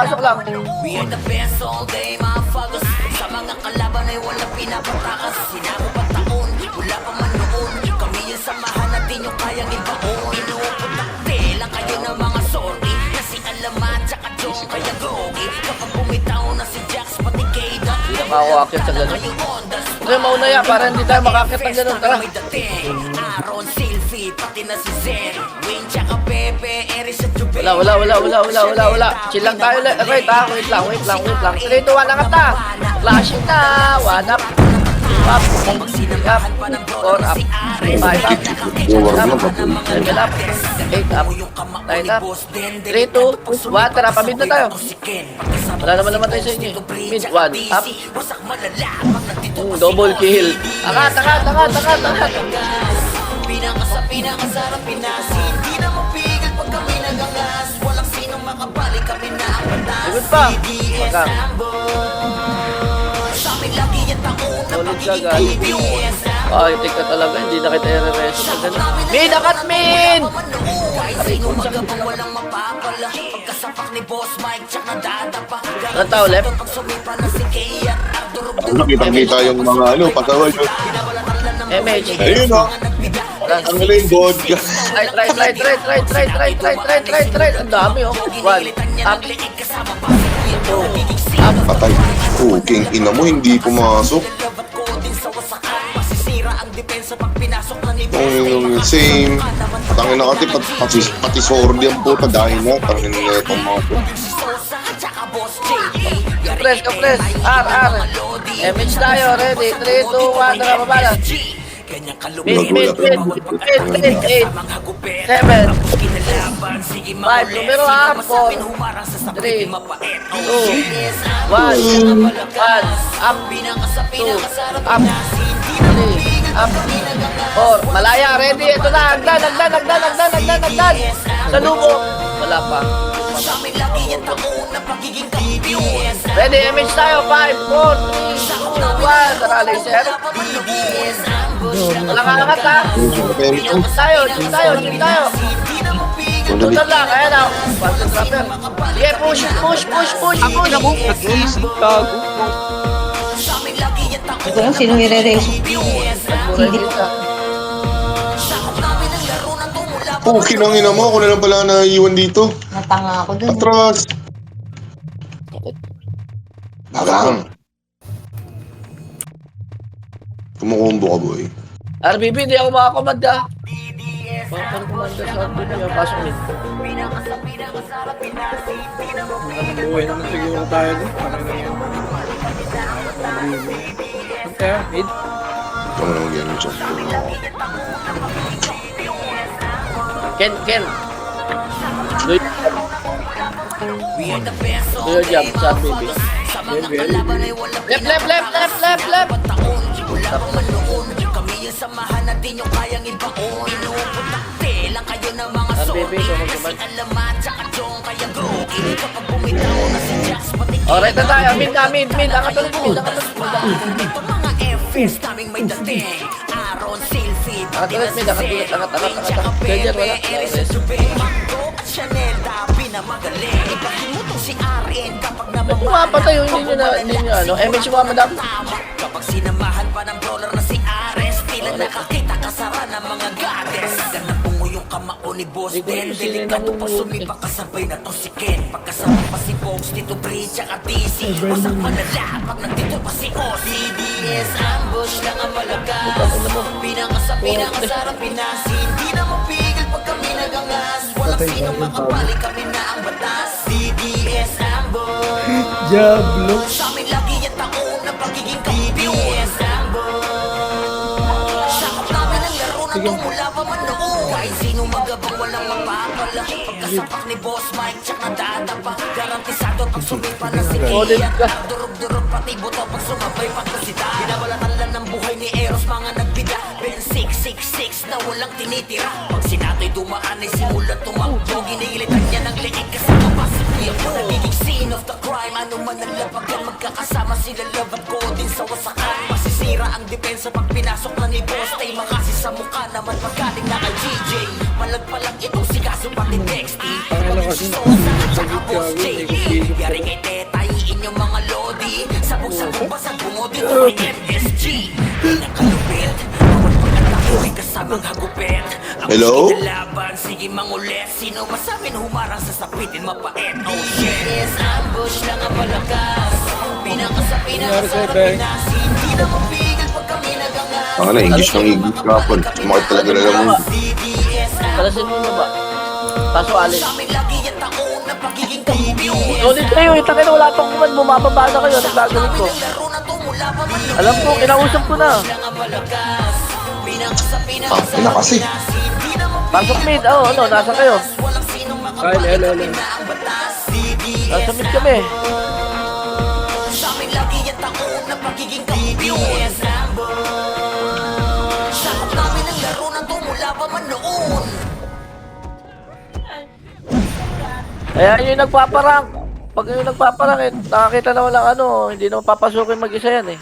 We are the best all day, mga fagos. Sa mga kalaban ay walang pinapatakas. Sinako pa taon, wala pa man noon. Kami yung samahan natin yung kayang ibaon. Inuuputak tela kayo ng mga sorry. Kasi alamat, tsaka John, kaya gogi. Kapag bumitaw na si Jax, pati Kayda. Hindi na makakuakit sa ganun. Kaya mauna yan, para hindi tayo makakit ng ganun. Tara. Aaron, Sylvie, pati na si Zen. Wayne, tsaka Pepe, Eri sa Jubel. Wala. Chill lang tayo. Wait lang. 3, 2, 1, angat na. Flashing na. 1, up. 2, up. 3, up. 4, up. 5, up. 6, up. 7, up. 8, up. 9, up. 3, 2, 1. Tara, pamid na tayo. Wala naman tayo sa inyo. Mid, 1, up. Double kill. Angat. Pinakasarap Pinas. Hindi na mapigil pag kami nagangas. Walang sinong makabalik, kami na ang batas. Ikot pa. DDS Magang. Sa amin lagi yan taon na Solid ka, pagiging guys. DDS Ay, tika talaga. Hindi na kita i-rereso na ganun. Mid, akat mid! Kahit sino magabang walang mapapala. Pagkasapak ni Boss Mike, tsaka dadapa. Ang tao left. Pag sumipa na si Kaya, Ang nakita yung mga pasawal yun. MH. Ayun o. Ang galing vodka. Right. Ang dami, oh. 1, up. 2, up. Patay. King ina mo, hindi pumasok. Yung same. Tangin na kasi pati sordi ang puta dahil na. Tangin na itong mga po. Compress. R. MH tayo, ready. 3, 2, 1, tara, babala. Mid, 8, 7, 5, numero 4, 3, 2, 1, up, 2, up, 3, up, 4, malaya, ready, ito na, hagdan, sa lumo, wala pa. Ready, MH tayo, 5, 4, 3, 2, 1, tara, laser. Walang angat ha. Chill tayo. Tutan lang, ayan na. Basta trapper. Sige, push. Ako na mo. Nag-easy tago. Ito lang, sino i-re-race? Ready ka. Kinang ina mo. Ako na lang pala naiiwan dito. Natanga ako dun. Atras. Bagang. Kumukumbo ka, boy. RBB, di ako makakomanda. Bakit komanda sa RBB yung pasok mid? Buhay naman siguro tayo doon. Kaya, mid. Ito mo naman ganyan siya. Ken. Do your job sa RBB. Left. Samahan natin yung kayang ibaon. Inuuputakte lang kayo ng mga RBB, sorry. so Kasi alamat sa kadyong kaya grogi. Kapag bumitaw na si Jax, pati Alright na tayo, mid. Angat ulit mid. ito mga FS naming may dating. Aaron, Silfie, pati na si Zed. Tsaka PBR, sa Subeng, Mango at Chanel. Dabi na magaling. Ibahin mo tong si Aren kapag Pumapatay yung hindi nyo ano. MH mo madam. kapag sinamahan pa ng brawler na si Ares, tila nakakita kasara ng mga goddess. Ganda pungo yung kamao ni Boss Den. Delikado pa sumipa kasabay na to si Ken. Pagkasama pa si Box, Tito Bridge, tsaka DC. Wasak malala pag nandito pa si Oz. CDS ambush lang ang malakas. Pinakasarap pinasin. Di na mapigil pag kami nagangas. Walang sinong makapali, kami na ang batas. CDS ambush. Diablo. Sa amin lagi yung taon na pagiging kampiyon. Sakap namin ang laro na to mula pa man noon. Kahit sino magabang walang mapapala. Pagkasapak ni Boss Mike tsak na dadapa. Garantisado pag sumipa na si Kia. Durog-durog pati buto pag sumabay patusita. Binabalatan lang ng buhay ni Eros mga nagbida. Ben 666 na walang tinitira. Pag sinato'y dumaan ay simulan tumakbo. Ginilitan niya ng leeg kasama pa si Kuya Mo. Nagiging scene of the crime. Ano man ang labagan, magkakasama sila love at din sa wasakan. Masisira ang depensa pag pinasok na ni Boss Tay. Makasi sa mukha naman pagkaling na kay GJ. Malagpalag itong si Kaso pati Dexty. Pag-isosa at saka Boss JD. Yari kay Teta, iin yung mga lodi. Sabog-sabog basag bumodi o may MSG. Pinakalupit, bawat pagkatao ay kasamang hagupit. Ang Hello? sige na laban, sige mangulit. Sino masamin humarang sa sapitin mapait. Oh shit, yes, ambush lang ang malakas. Pinakasarap pinasin. Hindi na mapigil pag kami nagangas. Ang English ng English kapon. Sumakit talaga na lang mo. Kalasin mo ba? Paso alin. Sa amin lagi yung taon na pagiging kampiyon. Ulit kayo, itangin na wala pang kuman. Bumababa na kayo, nagbagaling ko. Laro na to mula pa man noon. Alam ko, kinausap ko na. Lang ang malakas. Ina kasi. Hindi na Pasok mid, ano, nasa kayo. walang sinong Kyle, hello. na ang batas. Nasa mid kami. Sa amin lagi yung taon na pagiging kampiyon. Sakap namin ang laro na to mula pa man noon. Kaya yung nagpaparang. Pag yung nagpaparang, nakakita naman lang ano, hindi naman papasukin mag-isa yan eh.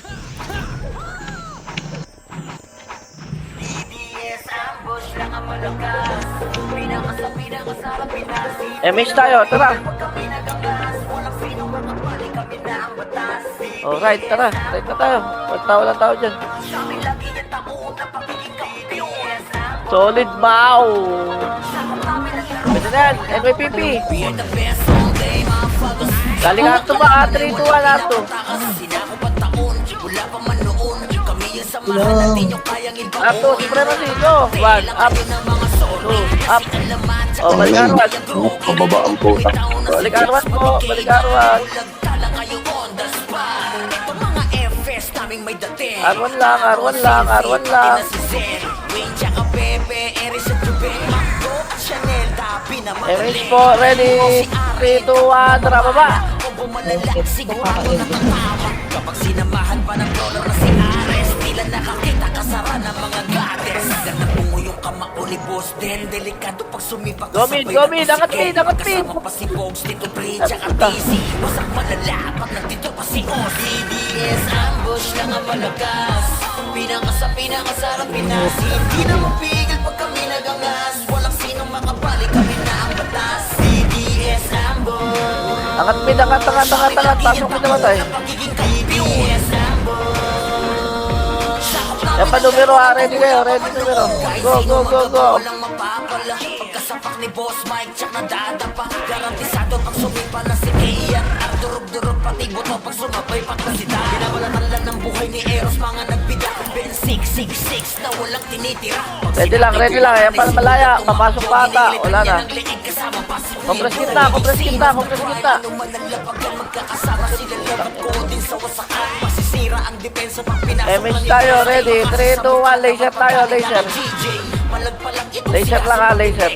MH tayo, tara. Alright, tara. Right na tayo. Walang tao dyan. Solid Mau. Pwede na yan. NYPP. Galing Arto ba? 3, 2, 1, Arto. Arto, supremacy. Go. 1, up. 2, up. Oh, balik arwan. Pababa ang puta. Balik arwan po, balik arwan. Arwan lang, arwan lang, arwan lang. Erase po, ready. 3, 2, 1, tara baba. Kapag sinamahan pa ng dollar na si Ares, tila nakakita kasara ng mga goddess. Ganda punguyong kamao ni Boss Den, delikado pag sumipak Go mid, go mid, angat mid, angat mid. Kasama pa si Bogs, Tito Bridge, at TC. Wasak malala, pag nandito pa si Oz. CDS, ambush lang ang malakas. Pinakasarap Pinas. Hindi na mapigil pag kami nagangas. Walang sinong makabalik, kami na ang batas. CDS, ambush. Angat mid, angat. Pasok mid namatay. Yan pa numero ha, ready kayo, ready numero. Go. Walang mapapala. Pagkasapak ni Boss Mike, tsak na dadapa. Garantisado pag sumipa na si Ian. At durog-durog pati buto pag sumabay pagkasita. Binabalatan lang ng buhay ni Eros, mga nagbida. Ben 666 na walang tinitira. Ready lang. Yan pa malaya. Papasok pa ata. Wala na. Compress kita. Image tayo, ready. 3, 2, 1, laser tayo, laser. Laser lang ha, laser.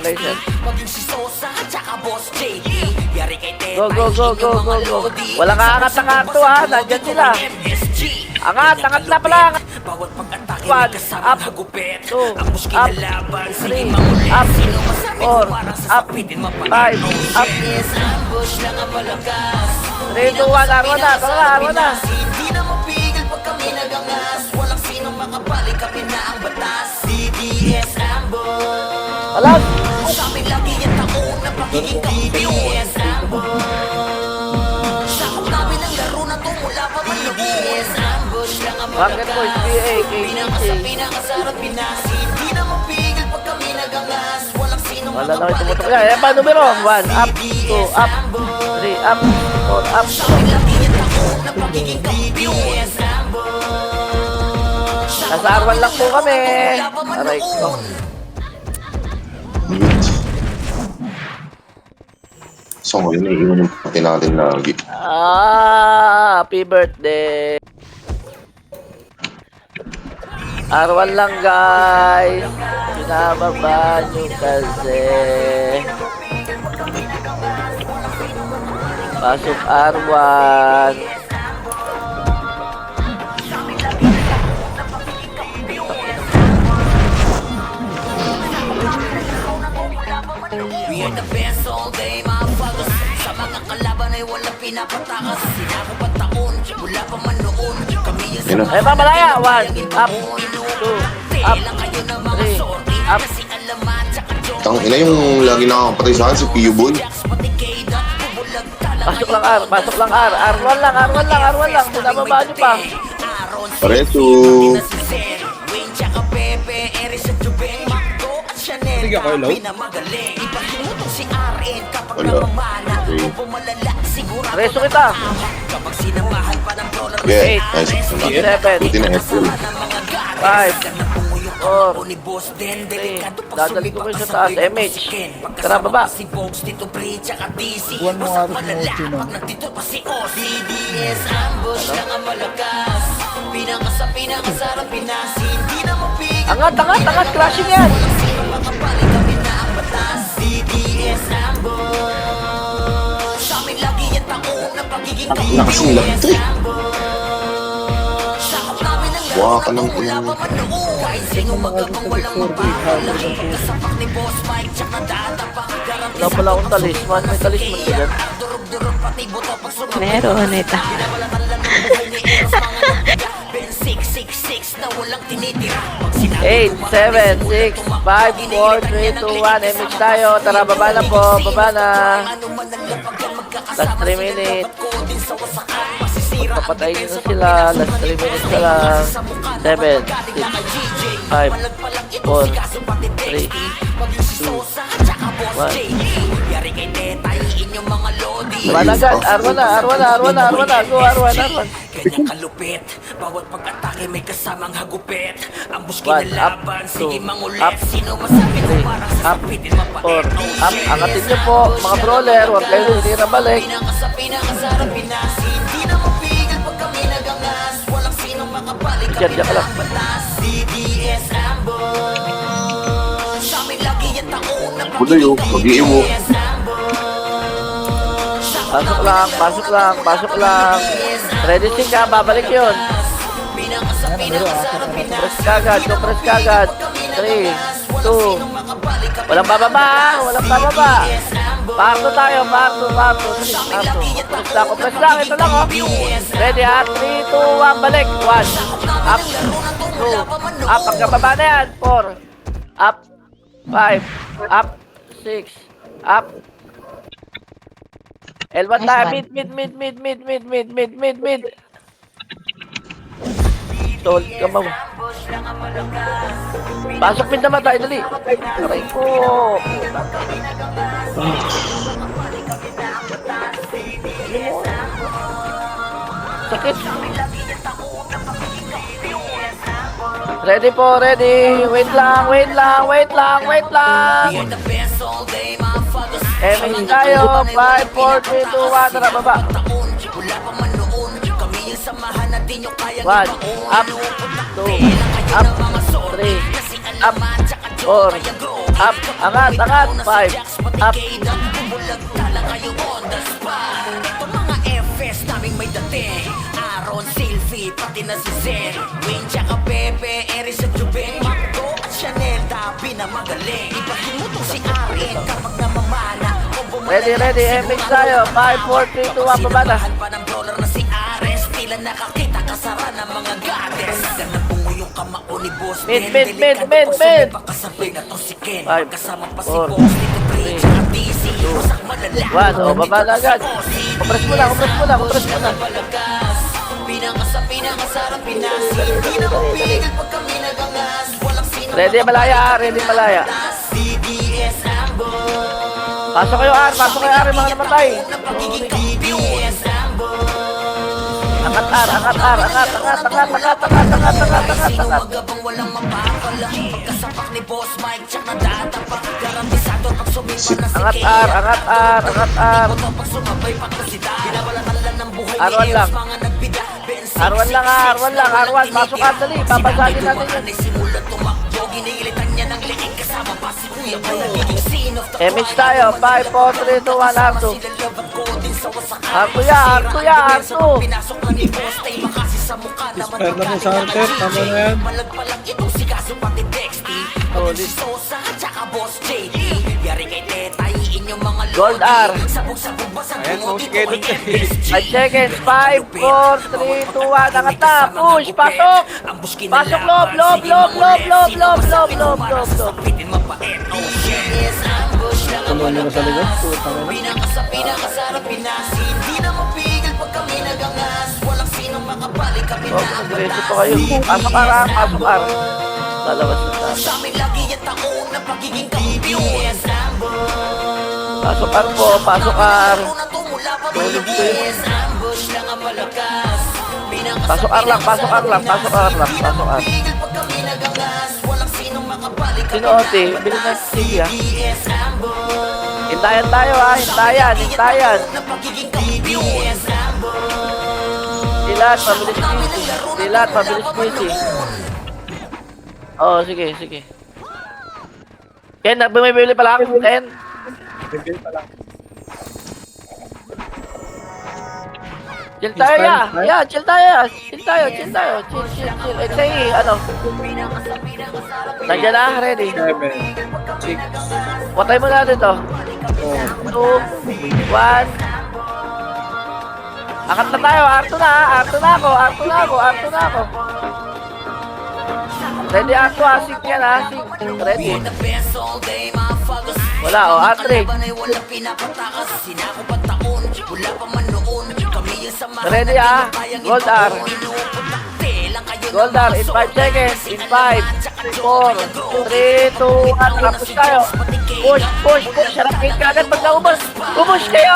Go. Walang aangat ng ato ha, nandyan sila. Angat na pala. 1, up, 2, up, 3, up, 4, up, 5, up. 3, 2, 1, arwa na. Hindi na mapigil pag kami nagangas. Walang sinong makabalik, kami na ang batas. CDS ambush. Alam. Sa amin lagi yung taon na pagiging CDS ambush. Sakop namin ang laro na to mula pa man loob. CDS ambush lang ang Rocket Boys, PA, pinakasarap Pinas. Hindi na mapigil pag kami nagangas. Walang sinong Wala na kayo tumutok yan. Yan pa numero. 1, up, 2, up, 3, up, 4, up. Nasa arwan lang po kami. Aray ko. So ngayon, iiwan yung pati natin lagi. Happy birthday. Arwan lang guys. Pinababa nyo kasi. Pasok arwan. We are the best all day, mga fagos. Sa mga kalaban ay walang pinapatakas. Sinako pa taon, mula pa man noon. Kami yung Yun na. Ay, mamalaya. 1, up, 2, up, 3, up. Tang ina yung lagi nakakapatay sa akin, si Pio Boy. Pasok lang R. Arwan lang. Pinababa nyo pa. Pareto. Sige ako, hello? Wala. Reso kita. Yeah, 8, nice. 7, Buti na April. 5, 4, 3. Dadali ko kayo sa taas. MH. Tara, baba. Buwan mo nga rin mo sino. CDS ambush lang ang malakas. Pinakasarap Pinas. Hindi na mapigil. Angat. Crashing yan. Makabalik kami na ang batas. CDS ambush. Sa amin lagi yung taon na pagiging Nakasilag to eh. Sakop namin ang Waka ka ng mula pa man noon. Kahit sino magkakang walang mapapala. Kasapak ni Boss Mike, tsak na dadapak. Wala pala akong talisman. May talisman ka dyan. Durog-durog pati buto pag sumabay. Meron, ito. Binabalatan lang ng buhay ni Eros, mga nagbiga. Ben 666 na walang tinitira. Pag sinabi 8, 7, 6, 5, 4, 3, 2, 1. MH tayo. Tara, baba na po. Baba na. Last 3 minutes. Pagpapatayin nyo na sila. Last 3 minutes na lang. 7, 6, 5, 4, 3, 2, One. Laban agad. Arwan na. Go, Arwan. Ganyan kalupit, bawat pag-atake may kasamang hagupit. Ang buskin One, na up, laban, two, sige mangulit. up, Sino masabi mo three, parang up, sasapitin mapait? 4, Oh up. shit. Angatin niyo po, mga brawler. Huwag kayo hinira balik. Pinakasarap Pinas, hindi na mapigil pag kami nagangas. Walang sinong makabalik kami Diyan ka lang. ng batas. DDS ambush, sa amin lagi yung taon na Budayo, mag-iiwo. Pasok lang. Ready sing ka, babalik yun. Press kagad. 3, 2. Walang bababa. Parto tayo. Press lang. Ito lang, oh. Ready, ha? 3, 2, 1, balik. 1. Up. 2. Up. Pagkababa na yan. 4. Up. 5. Up. 6. Up. L1 tayo. Mid. Tol, kamaw. Pasok mid naman tayo, dali. Aray ko. Sakit. Ready po, ready. Wait lang. MH tayo. 5, 4, 3, 2, 1. Tara, baba. 1, up, 2, up, 3, up, 4, up, angat, 5, up. Ito mga FS naming may dating, Aaron, Silvi, pati na si Zen, Wayne, tsaka Pepe, Eris at Jubeng, Marco at Chanel, tabi na magaling. Ibahin mo tong si Arin kapag namamana. Ready, MH tayo. 5, 4, 3, 2, 1, baba na. Pa ng brawler na si Ares, tila nakakita kasara ng mga goddess. Ganang bungo yung kamao ni Boss Mid. Pakasabay na to si Ken, 5, kasama pa si 4, Boss, Tito Dre, tsaka DC, wasak malala. 1, o, baba na agad. Compress mo na. Pinakasarap Pinas, hindi na mapigil pag kami nagangas. Walang sino Ready, malaya. DDS ambush. Pasok kayo, Ar, mga namatay. Angat, Ar. Sino magabang walang mapapala? Kasapak ni Boss Mike, tsak na datapak. Garantisado pag sumipa na si Angat, Kea. Ar. Ito pag sumabay pakusida. Binabalatan lang ng buhay R1 ni lang. Eos, mga nagbida. R1 lang. Pasok ka, dali. Papasagin natin yan. Simula tumakbo, ginilitan niya ng liig kasama pa si Kuya Boy. Nagiging scene of the MH tayo. 5, 4, 3, 2, 1, R2. R2. Pinasok na ni Boss Tay, makasi sa mukha naman. Spare na mo sa Hunter, tama na yan. Malagpalang itong si Kaso pati Dexty. Pati si Sosa at saka Boss JD. Yari kay Tetay, inyong mga Gold R. Sabog-sabog ba sa Ayan, bungo, most dito scheduled ay kayo. MSG. 5 seconds. 5, 4, 3, 2, 1. Angat na. Push. Pasok. Pasok, loob. Sapitin mapait, oh shit. Tuloy nyo na sa likod. Pinakasarap Pinas, hindi na mapigil pag kami nagangas. Walang sinong makabalik kami na Diretso po kayo. Pasok, Ar. Lalabas na tayo. sa amin lagi yung taon na pagiging kampiyon. Pasok, Ar po. Pasok, Ar. Na tumula pa BDS, ambush lang ang malakas. Pasok, Ar lang. Pasok, Ar. Pigil pag kami nagangas, walang sinong makabalik kami Sino, Ote? Bilhin na si TV, ha? BDS, ambush. Hintayan tayo, ha? Hintayan. Na pagiging kampiyon. Silat, mabilis busy. Oo, sige. Ken, bumibili pala ako, Ken. Bigay pa lang. Chill tayo, ya. Chill tayo. Chill. XAE, ano? Nandiyan na, ready. 7, 6, Patay mo natin to. 4, 2, 1. Angat na tayo, R2 na ako. Ready, R2, asik yan, asik. Ready. Wala, R3. Ready, Gold R. Goldar, in 5 seconds. In 5, 4, 3, 2, 1. Tapos tayo. Push, push, push. Sarap kayo kagad pag naubos. Ubos kayo!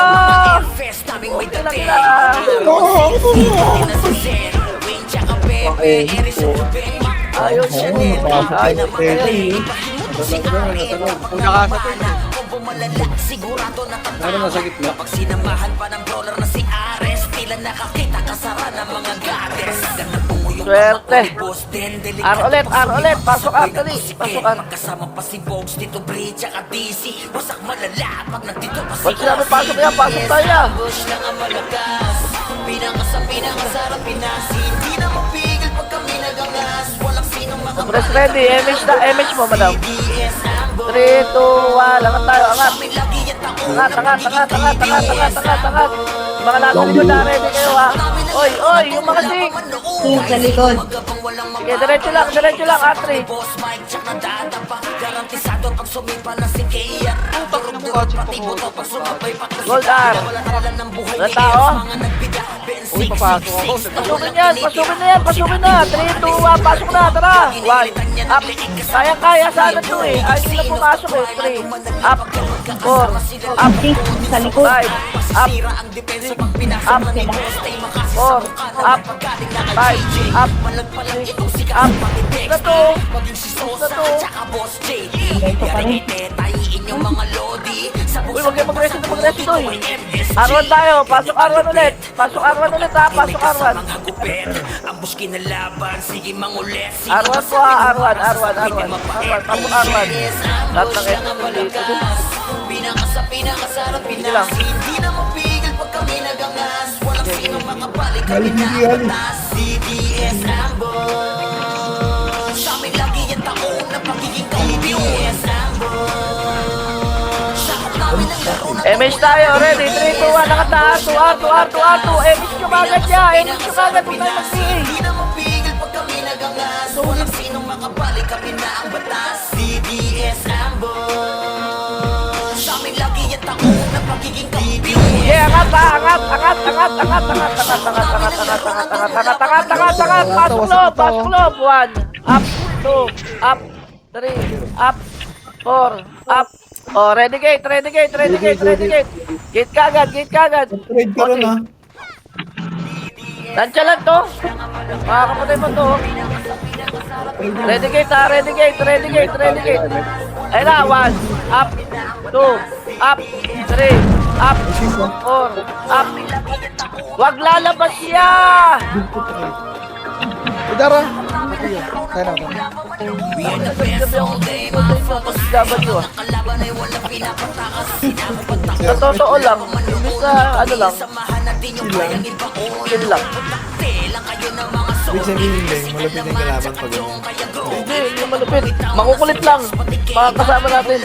Okay lang lang. Ayos yun eh. Ayos yun eh. Kung nakasapin. Ano nasa gitna? Pag sinamahan pa ng brawler na si Ares, tila nakakita kasara ng mga gates. Swerte. R ulit. Pasok actually. Pasok R. Kasama pa si Bogs, Tito Bridge, at DC. Wasak malala pag nandito pa si Pag sinabi pasok yan, pasok tayo. Bush lang ang malakas. Pinakasarap Pinas. Hindi na mapigil pag kami nagangas. Walang sinong Press ready. MH na. MH mo, madam. 3, 2, 1. Angat tayo. Angat. Angat. Mga nasa likod na ready kayo ha. Oy, yung mga sing. Yung sa likod. Sige, diretso lang, Atri. Boss Mike, tsaka nadadapa. Garantisado pag sumipa na si Kea. Durog-durog pati buto pag sumabay pa to si Goldar. Wala talaga ng buhay Wala ni tao? Eos, mga nagbida. Uy, papasok ako. Pasukin yan. 3, 2, 1. Pasok na, tara. 1, up. Kaya sana to eh. Ayaw nila pumasok eh. 3, up. 4, up. Sa likod. 5, up. pag pinasa Up. ni Boss, tay 4, up. 5, up. 6, up. Na to. maging si Sosa, Ito. tsaka Boss JD. Yari kay tayiin yung mga lodi. Sa Uy, wag kayo mag-resto doy. R1 tayo. Pasok R1 ulit ha. Pasok R1. Ambos kinalaban, sige mangulit. R1 po ha. R1. Pasok R1. Lahat ng ito dito. Pinakasarap Sige lang. Pinas. Hindi na mapigil pag kami nagangas. Walang sinong makabalik kami Galing, na hindi, galing. batas. CDS Ambush. Sa amin lagi yung taong na pagiging kaibig. CDS Ambush. Sakot namin ang laro na MH tayo. Ready? 3, 2, 1. Nakataas. 2R. MH nyo kagad yan. MH nyo kagad. Huwag tayo mag-CA. Hindi na mapigil pag kami nagangas. Walang sinong makabalik kami na ang batas. CDS Ambush. Sa amin lagi yung taong na pagiging kaibig. Yeah, angat. Pasok loob. 1, up, 2, up, 3, up, 4, up. Oh, ready gate. Gate kagad. Trade ka ron ha. Tansya lang to. Makakapatay mo to. Ready gate. Ayun na, 1, up, 2, up, 3, up, 4, up. Wag lalabas siya! Udara. Kaya na ba? W. Sa totoo lang, imbis na ano lang, yun lang. Ibig sabihin din, malapit yung kalaban pag gano'n. Hindi malupit. Makukulit lang. Mga kasama natin.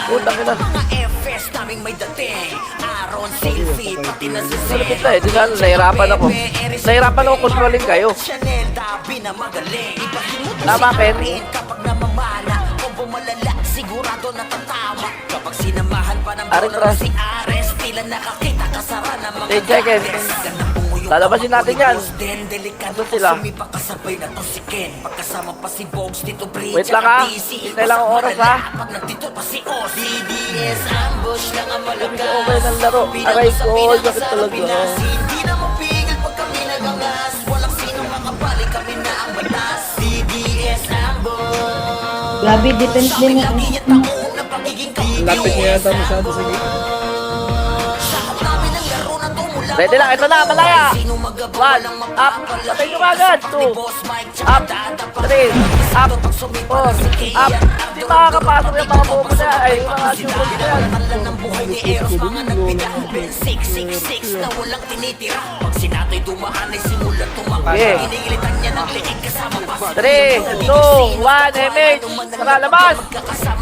Putang ina. FS naming may dating. Aaron, Silvi, pati na si Malupit na eh. Di sana nahirapan ako. Nahirapan ako controlling kayo. Chanel, Dabi na magaling. Ibahin mo to Tama, si Ken. Karin kapag namamana. Combo malala, sigurado natatama. Kapag sinamahan pa ng Aring brawler Ras. si Ares, tila nakakita kasara ng mga 10 seconds. Ganda punguyong Lalabasin natin yan. Den, delikado Ito sila. sumipa kasabay na to si Ken. Pagkasama pa si Bogs, Tito Bridge, Wait lang, ha. at DC. Hintay lang ang oras, ha. Pag nandito pa si Oz, CDS Ambush lang ang malakas. Okay ng laro. Aray ko, bakit talaga? Hindi na mapigil pag kami nagangas. Walang sinong makabalik kami na ang batas. CDS Ambush. Grabe, defense din na. Lagi yung taong na pagiging kaibig. Lapit niya yata masyado sa gate. Sakot namin ang laro na to mula Ready lang, ito na, malaya. Sino magawa 1, ng up, patay nyo kagad. 2, up, 3, up, 4, up. Hindi makakapasok yung mga bobo na yan. Ay, yung mga super na yan. Talan ng buhay ni Eros, mga nagbida. 666 na walang tinitira. Pag sinato'y dumaan ay simulan tumakbo. Okay. Inilitan niya ng liig kasama pa. 3, 2, 1, MH. Tara, labas.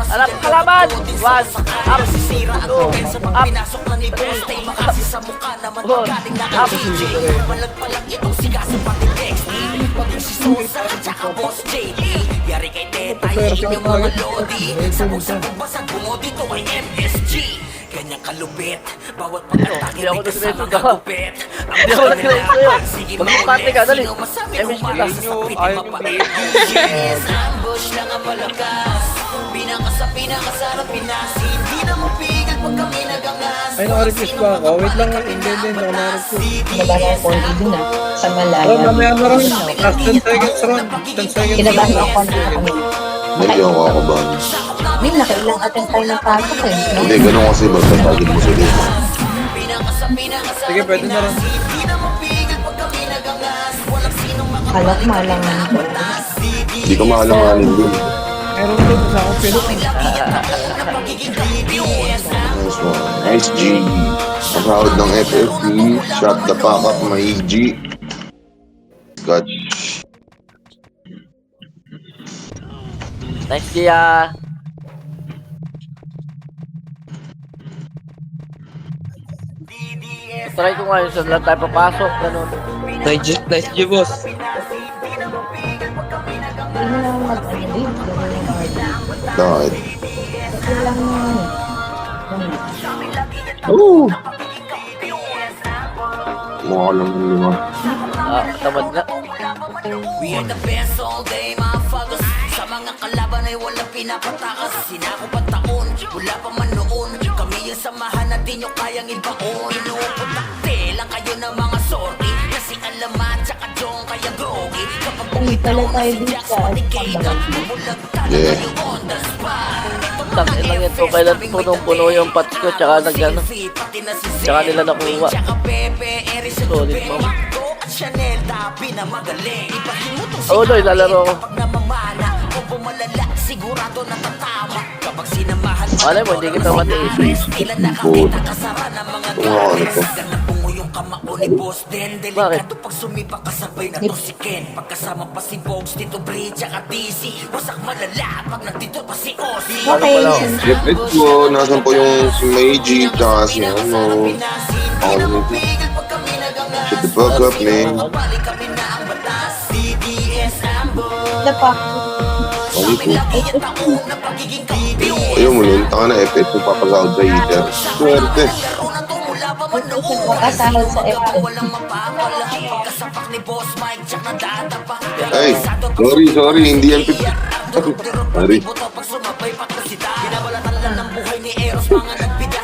Harap ka kalaban. 1, up, 2, up, Pinasok na ni Boss Tay, makasi sa mukha naman Good. magaling na Up. DJ. Palag-palag itong siga sa pati Dexty. Maging si Sosa at saka Boss JD. Yari kay Teta, yung mga lodi. Sabog-sabog basag bungo dito ay MSG. Ganyan kalupit. Bawat pag-atake Hindi ako may nag-reso kasamang ka. kagupit. Hindi ako nag-reso sa'yo. Mag-party ka, dali. MS kita. Ayaw nyo bilhin. Yes, ambush lang ang malakas. Pinakasarap Pinas. Hindi na mapigil pag kami nagangas. Ay, naka-request ba ako? Wait lang, hindi, ako naka-request. Kinabahan ako konti dun ah. Sa Malaya. Oh, mamaya na rin. Last 10 seconds ron. 10 seconds. Kinabahan ako konti sa kami. Medyo ako ba? May nakailang attempt tayo ng pasok eh. No? Hindi, ganun kasi ba? Tatagin mo sa dito. Sige, pwede na rin. Kala ko malangan ko. Hindi ko maalanganin dun. Meron doon sa akong pinok. Nice one. Nice G. Pasahod ng FFP. Shot the fuck up, my G. Scotch. Nice, Gia. Try ko nga yun, saan lang tayo papasok, ganun. Nice G, boss. Hindi na lang mag-lead. Gano'n yung order. Bakit? Kasi lang naman. Oo. Mukha lang yung lima. Tamad nga. We are the best all day, mga fagos. Sa mga kalaban ay walang pinapatakas. Sinako pa taon, wala pa man noon. Kami yung samahan na di nyo kayang ibaon. Inuuputakte lang kayo ng mga sorry. Kasi alamat, tsaka jong kaya grogi. Kapag Ay, pala tayo dito jacks, sa matikay ka. Mabulag talaga Yeah. yung on the spot. Tangin lang yan to, kailan punong-puno yung pots ko, tsaka nag-ano. Tsaka nila nakuha. Solid, ma'am. Chanel, tapi na magaling. Ibahin mo tong Oh, Loy, lalaro ko. kapag namamana o bumalala, sigurado natatama. Kapag sinamahan mo, Malay mo, hindi kita matiis. tila nakakita kasara ng mga Tunga ko nito. Ganang bungo yung kamao ni Boss Den. Delikado pag sumipa kasabay na tusikin. Pagkasama pa si Bogs, Tito Bri, tsaka DC. Wasak malala pag nagtito pa si Ozzy. Okay. Flip ko, nasan po yung si Meiji, tsaka si ano. Ako nito. Shut the fuck up, man. Balik kami na ang batas. DDS Ambo. Wala pa. Ano po? Lagi ang taong na pagiging kampiyon. Ayaw mo nun, taka na FF kung papasahod sa heater. Swerte. Laro na to mula pa man noon. Makasahod sa FF. Walang mapapala. Pagkasapak ni Boss Mike, tsak na dadapa. Ay, sorry, hindi yan 50. Sorry. Pag sumabay pa to si Dad.